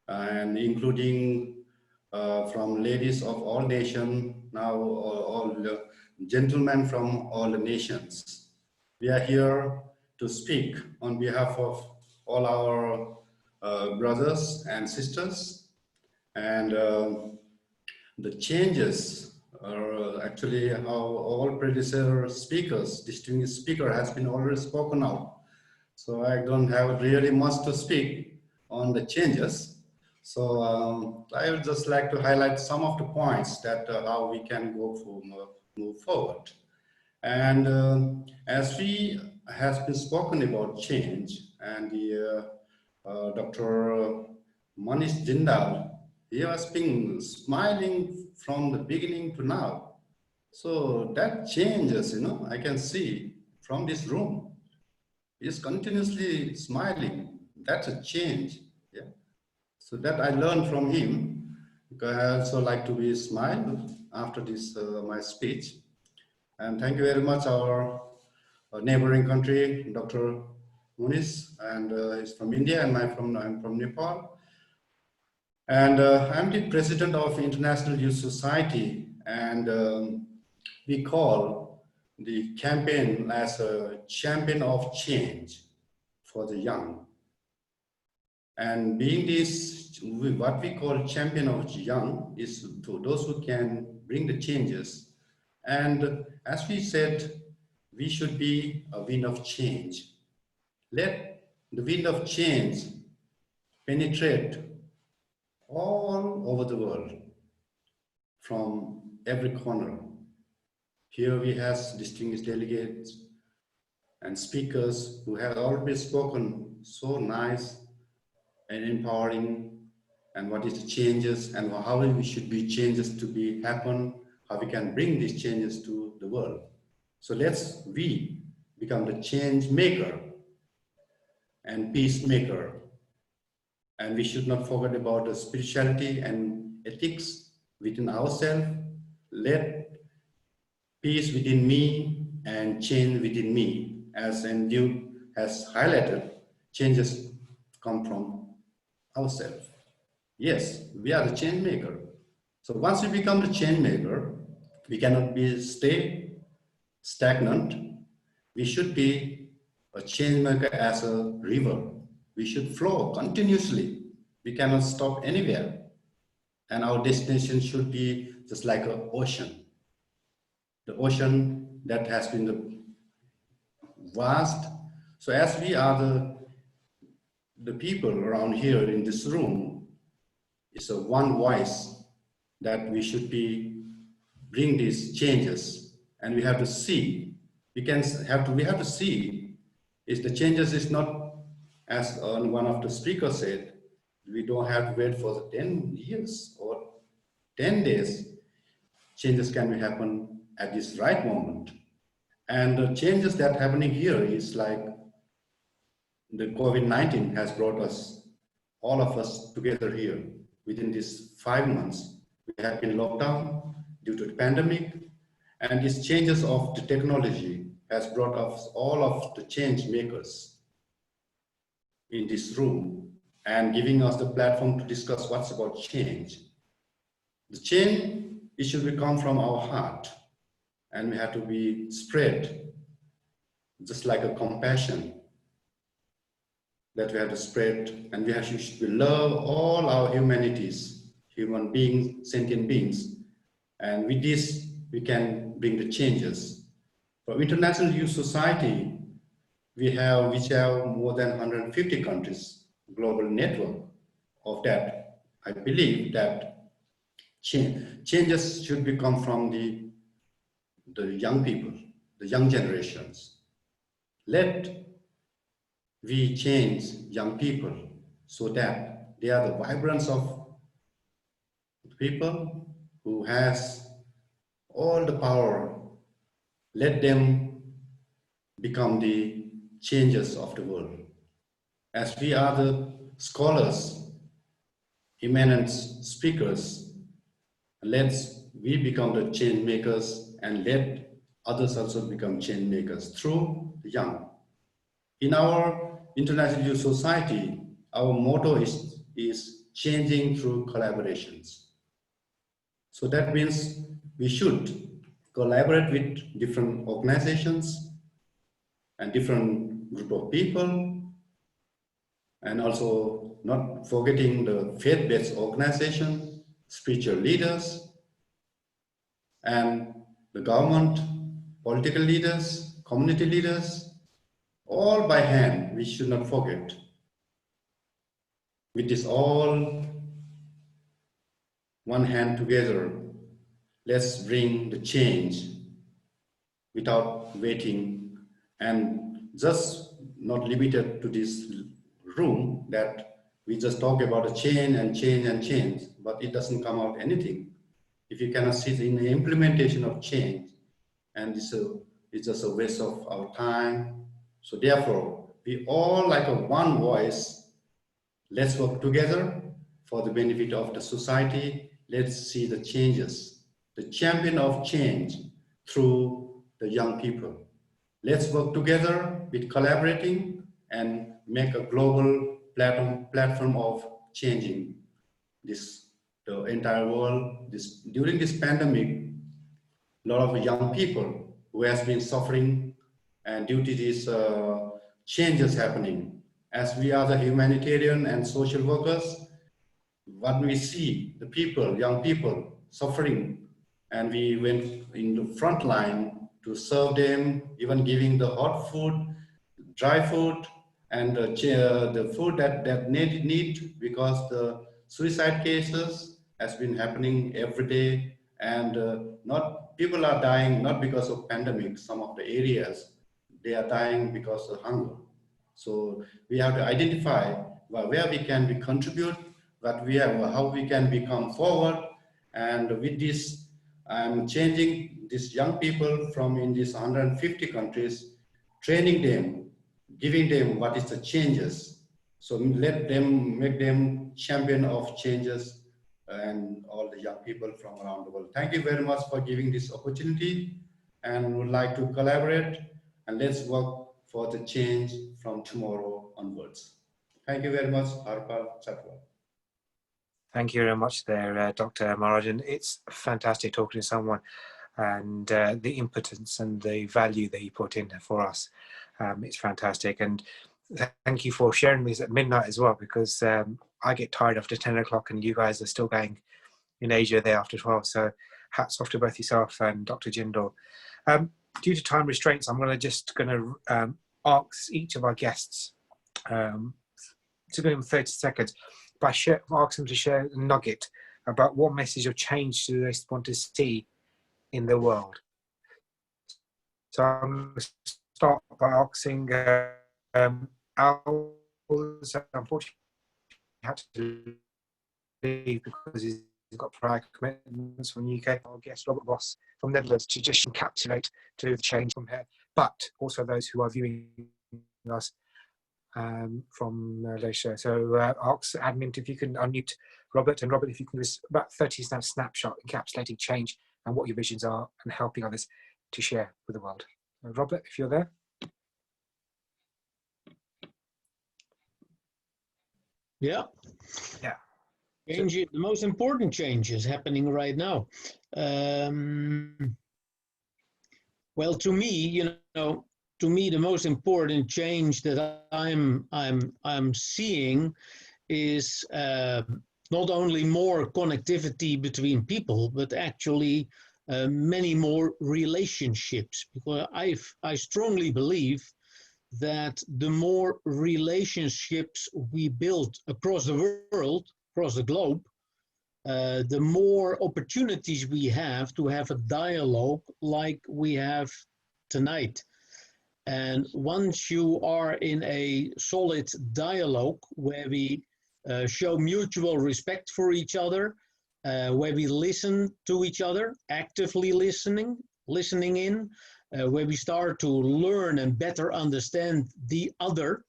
and including from ladies of all nations, now all gentlemen from all the nations. We are here to speak on behalf of all our brothers and sisters, and the changes are actually how all predecessor speakers, distinguished speaker has been already spoken out. So I don't have really much to speak on the changes. So I would just like to highlight some of the points that how we can move forward. And as we has been spoken about change, and the Dr. Manish Jindal, he has been smiling from the beginning to now. So that changes, you know, I can see from this room. He's continuously smiling. That's a change. Yeah. So that I learned from him, because I also like to be smile after this my speech. And thank you very much, our neighboring country, Dr. Muniz, and he's from India, and I'm from Nepal. And I'm the president of International Youth Society, and we call the campaign as a champion of change for the young. And being this, what we call champion of young is to those who can bring the changes. And as we said, we should be a wind of change. Let the wind of change penetrate all over the world, from every corner. Here we have distinguished delegates and speakers who have already spoken so nice and empowering, and what is the changes and how we should be changes to be happen, how we can bring these changes to the world. So we become the change maker and peacemaker. And we should not forget about the spirituality and ethics within ourselves. Let peace within me and change within me, as Duke has highlighted, changes come from ourselves. Yes, we are the change maker. So once we become the change maker, we cannot stay stagnant. We should be a change maker as a river. We should flow continuously. We cannot stop anywhere. And our destination should be just like an ocean. The ocean that has been the vast. So as we are the people around here in this room, it's a one voice that we should bring these changes, and we have to see. We have to see is the changes is not, as one of the speakers said, we don't have to wait for the 10 years or 10 days. Changes can happen at this right moment. And the changes that are happening here is like the COVID-19 has brought us, all of us together here within these 5 months. We have been locked down due to the pandemic, and these changes of the technology has brought us all of the change makers in this room and giving us the platform to discuss what's about change. The change, it should come from our heart, and we have to be spread just like a compassion that we have to spread, and we should love all our humanities, human beings, sentient beings, and with this we can bring the changes. For International Youth Society, which have more than 150 countries, global network of that. I believe that changes should come from the young people, the young generations. Let we change young people so that they are the vibrance of people who has all the power. Let them become the changers of the world. As we are the scholars, eminent speakers, we become the change makers, and let others also become change makers through the young. In our International Youth Society, our motto is changing through collaborations. So that means we should collaborate with different organizations and different group of people, and also not forgetting the faith-based organization, spiritual leaders, and the government, political leaders, community leaders, all by hand, we should not forget. With this all one hand together, let's bring the change without waiting, and just not limited to this room that we just talk about a change and change and change, but it doesn't come out anything. If you cannot see in the implementation of change, and it's just a waste of our time. So therefore, we all like a one voice. Let's work together for the benefit of the society. Let's see the changes, the champion of change through the young people. Let's work together with collaborating and make a global platform of changing the entire world. During this pandemic, a lot of young people who has been suffering, and due to these changes happening, as we are the humanitarian and social workers, what we see, the people, young people suffering, and we went in the front line to serve them, even giving the hot food, dry food, and the food that they need, because the suicide cases has been happening every day, and not people are dying not because of pandemic. Some of the areas they are dying because of hunger. So we have to identify where we can contribute, what we have, how we can become forward, and with this, I'm changing these young people from in these 150 countries, training them, giving them what is the changes. So let them, make them champion of changes, and all the young people from around the world. Thank you very much for giving this opportunity, and would like to collaborate, and let's work for the change from tomorrow onwards. Thank you very much, Harpal Chatwal. Thank you very much there, Dr. Marajan. It's fantastic talking to someone, and the impotence and the value that you put in for us. It's fantastic. And thank you for sharing these at midnight as well, because I get tired after 10 o'clock and you guys are still going in Asia there after 12. So hats off to both yourself and Dr. Jindal. Due to time restraints, I'm just going to ask each of our guests to give them 30 seconds, but ask them to share a nugget about what message or change do they want to see in the world. So I'm going to start by asking Al, unfortunately had to leave because he's got prior commitments from the UK. Our guest Robert Voss from Netherlands to just encapsulate to the change from here, but also those who are viewing us from Malaysia. So ask admin if you can unmute Robert, and Robert, if you can just about 30 snapshot encapsulating change and what your visions are and helping others to share with the world. Robert, if you're there. Yeah. Change, the most important change is happening right now. Well, to me, the most important change that I'm seeing is not only more connectivity between people, but actually many more relationships. Because I strongly believe that the more relationships we build across the world, across the globe, the more opportunities we have to have a dialogue like we have tonight. And once you are in a solid dialogue where we show mutual respect for each other, where we listen to each other, actively listening in, where we start to learn and better understand the other,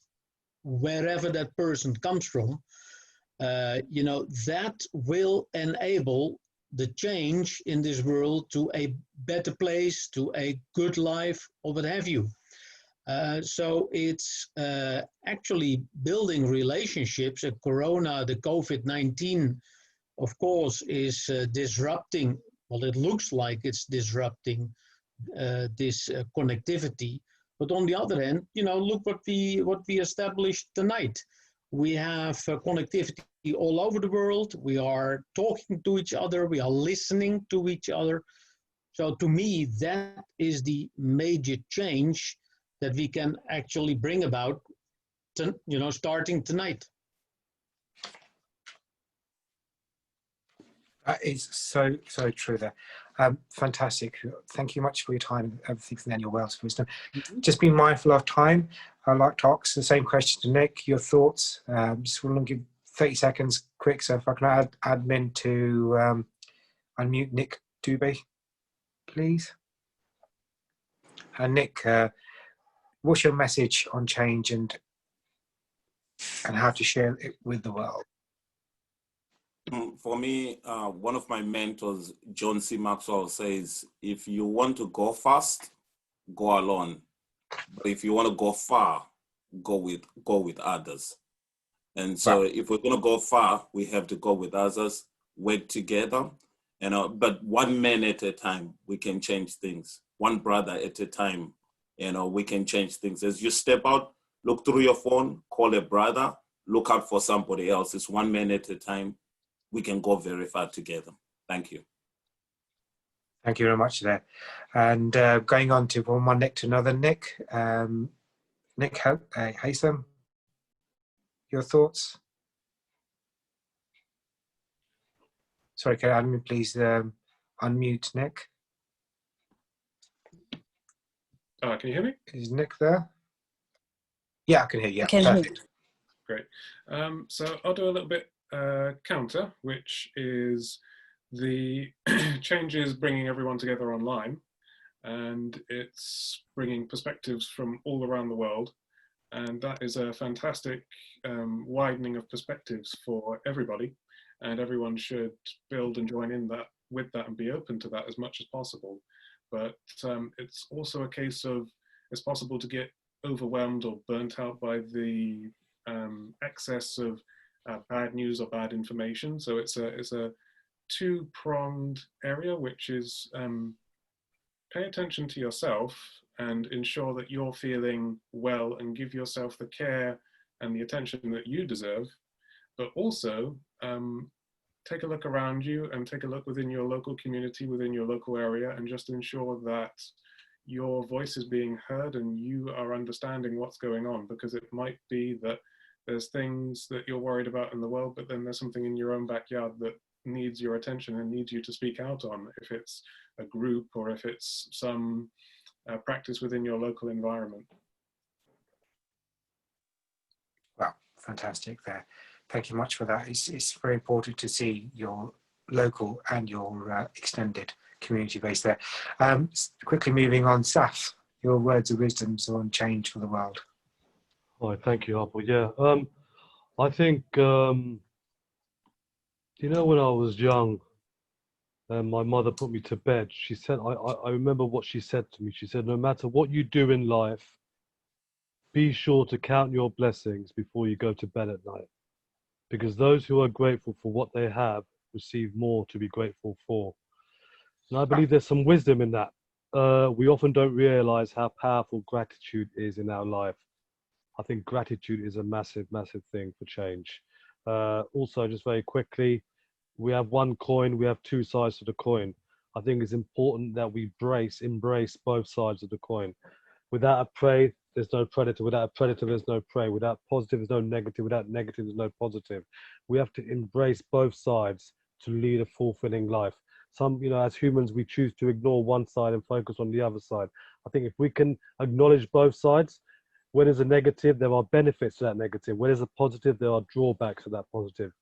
wherever that person comes from, that will enable the change in this world to a better place, to a good life, or what have you. So it's actually building relationships. Corona, the COVID-19, of course, is disrupting, well, it looks like it's disrupting this connectivity. But on the other hand, you know, look what we established tonight. We have connectivity all over the world. We are talking to each other. We are listening to each other. So to me, that is the major change that we can actually bring about, you know, starting tonight. That is so true there. Fantastic. Thank you much for your time, everything and your wealth of wisdom. Just be mindful of time. I'd like to ask the same question to Nick. Your thoughts? Just want to give 30 seconds quick. So if I can add admin to unmute Nick Dubé, please. And Nick, what's your message on change and how to share it with the world? For me, one of my mentors, John C. Maxwell, says, if you want to go fast, go alone. But if you want to go far, go with others. And so if we're going to go far, we have to go with others, work together. But one man at a time, we can change things. One brother at a time, you know, we can change things. As you step out, look through your phone, call a brother, look out for somebody else. It's one man at a time. We can go very far together. Thank you. Thank you very much there. And going on to from one Nick to another Nick, Nick Haytham, your thoughts? Sorry, can admin please unmute Nick? Can you hear me? Is Nick there? Yeah, I can hear you. Can Perfect. Great. So I'll do a little bit counter, which is the changes bringing everyone together online, and it's bringing perspectives from all around the world, and that is a fantastic widening of perspectives for everybody, and everyone should build and join in that with that and be open to that as much as possible. But it's also a case of it's possible to get overwhelmed or burnt out by the excess of bad news or bad information. So it's a two-pronged area, which is pay attention to yourself and ensure that you're feeling well and give yourself the care and the attention that you deserve, but also take a look around you and take a look within your local community, within your local area, and just ensure that your voice is being heard and you are understanding what's going on, because it might be that there's things that you're worried about in the world, but then there's something in your own backyard that needs your attention and needs you to speak out on, if it's a group or if it's some practice within your local environment. Wow, fantastic there. Thank you much for that. It's very important to see your local and your extended community base there. Quickly moving on, Saf, your words of wisdom on change for the world. All right, thank you, Harpo. Yeah, I think, you know, when I was young, and my mother put me to bed, she said, I remember what she said to me. She said, no matter what you do in life, be sure to count your blessings before you go to bed at night. Because those who are grateful for what they have receive more to be grateful for. And I believe there's some wisdom in that. We often don't realize how powerful gratitude is in our life. I think gratitude is a massive, massive thing for change. Also, just very quickly, we have one coin, we have two sides to the coin. I think it's important that we embrace both sides of the coin. Without a prey, there's no predator. Without a predator, there's no prey. Without positive, there's no negative. Without negative, there's no positive. We have to embrace both sides to lead a fulfilling life. Some, you know, as humans, we choose to ignore one side and focus on the other side. I think if we can acknowledge both sides, when there's a negative, there are benefits to that negative. When there's a positive, there are drawbacks to that positive.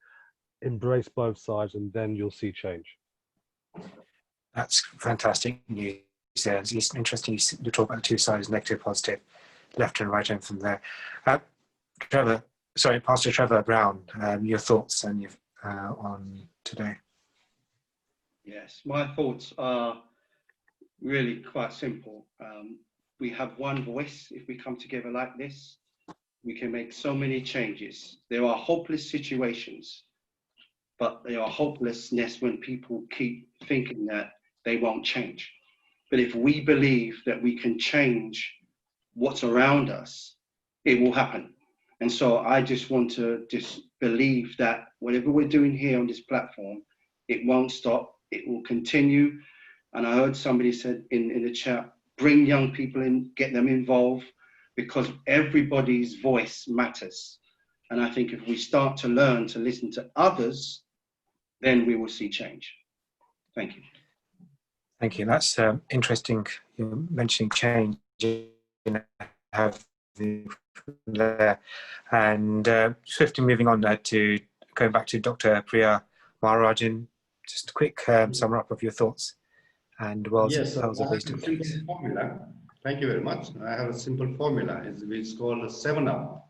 Embrace both sides and then you'll see change. That's fantastic news. It's interesting you talk about the two sides, negative, positive, left and right, and from there. Pastor Trevor Brown, your thoughts and on today. Yes, my thoughts are really quite simple. we have one voice. If we come together like this, we can make so many changes. There are hopeless situations, but there are hopelessness when people keep thinking that they won't change. But if we believe that we can change what's around us, it will happen. And so I just want to just believe that whatever we're doing here on this platform, it won't stop, it will continue. And I heard somebody said in the chat, bring young people in, get them involved, because everybody's voice matters. And I think if we start to learn to listen to others, then we will see change. Thank you. Thank you. That's interesting. You're mentioning change in have there, and swiftly moving on to going back to Dr. Priya Maharajan. Just a quick sum up of your thoughts and words Yes, of wisdom, please. simple formula. Thank you very much. I have a simple formula. It's called 7-Up.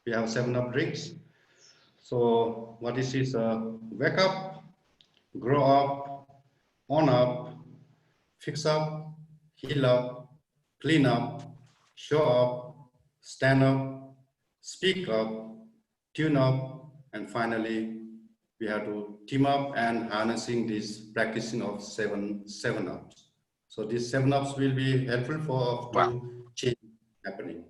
We have 7-Up drinks. So what this is, wake up, grow up, on up, fix up, heal up, clean up, show up, stand up, speak up, tune up, and finally we have to team up and harnessing this practicing of 7-Ups. So these 7-Ups will be helpful for to change happening.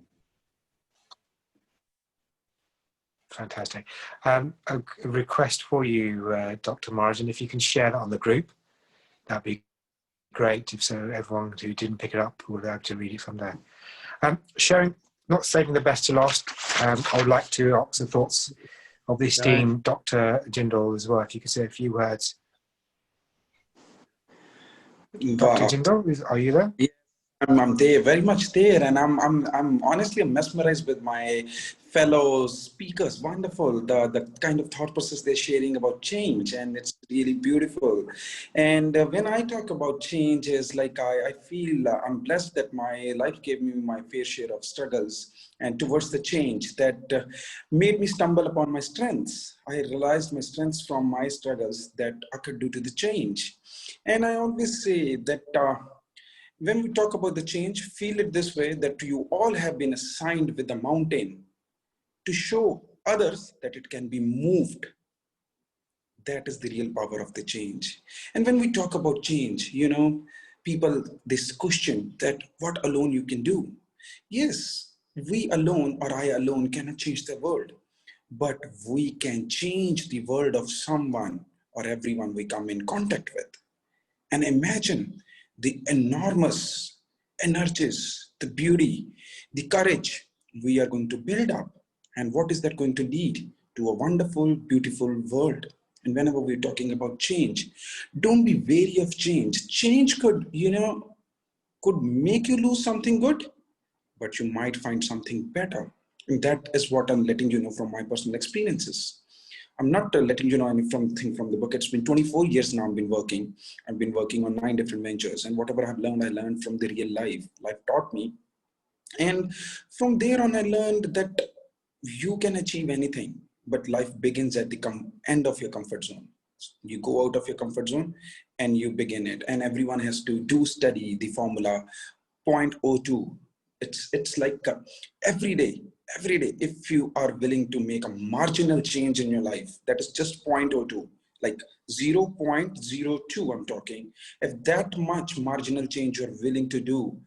Fantastic. A request for you, Dr. Maharajan, if you can share that on the group, that'd be great. If so, everyone who didn't pick it up will be able to read it from there. Sharing, not saving the best to last, I would like to ask the thoughts of the esteemed Dr. Jindal as well. If you could say a few words. Dr. Jindal, are you there? Yeah, I'm there, very much there, and I'm honestly mesmerized with my fellow speakers. Wonderful, the kind of thought process they're sharing about change, and it's really beautiful. And when I talk about change, is like I feel I'm blessed that my life gave me my fair share of struggles, and towards the change that made me stumble upon my strengths. I realized my strengths from my struggles that occurred due to the change. And I always say that when we talk about the change, feel it this way, that you all have been assigned with a mountain to show others that it can be moved. That is the real power of the change. And when we talk about change, you know, people, this question that what alone you can do. Yes, we alone or I alone cannot change the world, but we can change the world of someone or everyone we come in contact with. And imagine the enormous energies, the beauty, the courage we are going to build up. And what is that going to lead? To a wonderful, beautiful world. And whenever we're talking about change, don't be wary of change. Change could, you know, could make you lose something good, but you might find something better. And that is what I'm letting you know from my personal experiences. I'm not letting you know anything from the book. It's been 24 years now I've been working. I've been working on 9 different ventures, and whatever I've learned, I learned from the real life. Life taught me. And from there on, I learned that you can achieve anything, but life begins at the end of your comfort zone. You go out of your comfort zone and you begin it. And everyone has to study the formula 0.02. It's like every day, if you are willing to make a marginal change in your life, that is just 0.02, like 0.02 I'm talking. If that much marginal change you're willing to do,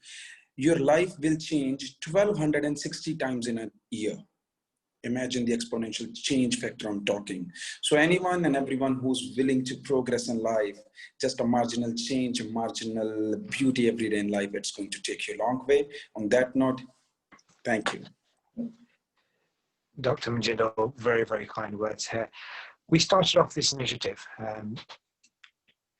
your life will change 1260 times in a year. Imagine the exponential change factor I'm talking. So anyone and everyone who's willing to progress in life, just a marginal change, a marginal beauty every day in life, it's going to take you a long way. On that note, thank you. Dr. Majindal, very, very kind words here. We started off this initiative.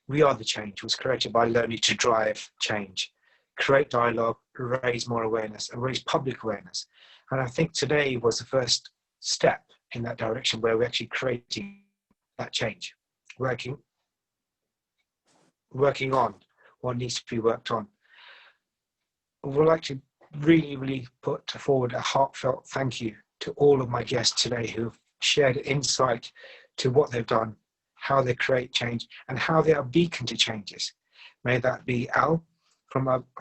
We Are the Change was created by learning to drive change, create dialogue, raise more awareness, and raise public awareness. And I think today was the first step in that direction where we're actually creating that change, working on what needs to be worked on. We'd like to really put forward a heartfelt thank you to all of my guests today who've shared insight to what they've done, how they create change, and how they are a beacon to changes. May that be Al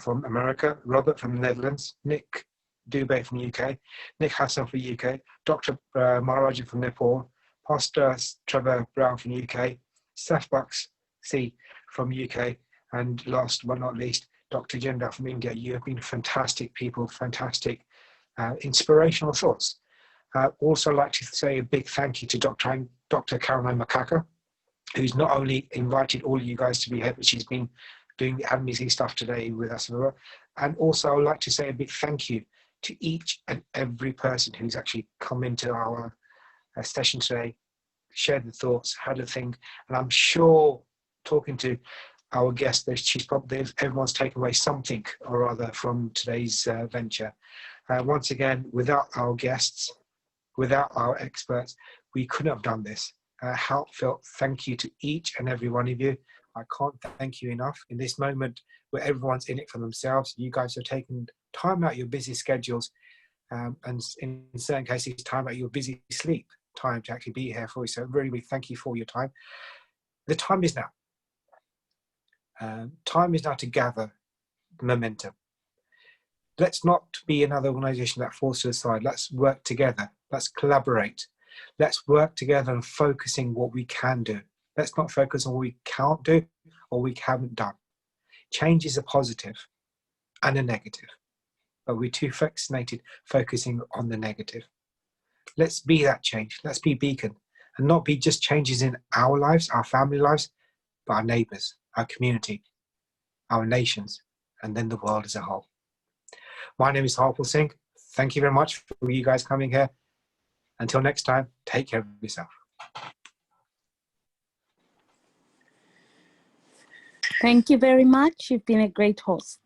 from America, Robert from the Netherlands, Nick Dubé from the UK, Nick Hassan from the UK, Dr. Maharajan from Nepal, Pastor Trevor Brown from the UK, Seth Bucks C from the UK, and last but not least, Dr. Jenda from India. You have been fantastic people, fantastic inspirational thoughts. Also like to say a big thank you to Dr. Caroline Makaka, who's not only invited all of you guys to be here, but she's been doing the amazing stuff today with us. And also I'd like to say a big thank you to each and every person who's actually come into our session today, shared the thoughts, had a think, and I'm sure talking to our guest, everyone's taken away something or other from today's venture. Once again, without our guests, without our experts, we couldn't have done this. Heartfelt thank you to each and every one of you. I can't thank you enough in this moment where everyone's in it for themselves. You guys have taken time out your busy schedules, and in certain cases, time out your busy sleep time to actually be here for you. So really, we thank you for your time. The time is now. Time is now to gather momentum. Let's not be another organization that falls to the side. Let's work together. Let's collaborate. Let's work together on focusing what we can do. Let's not focus on what we can't do or we haven't done. Change is a positive and a negative, but we're too fascinated focusing on the negative. Let's be that change. Let's be beacon, and not be just changes in our lives, our family lives, but our neighbors, our community, our nations, and then the world as a whole. My name is Harpal Singh. Thank you very much for you guys coming here. Until next time, take care of yourself. Thank you very much. You've been a great host.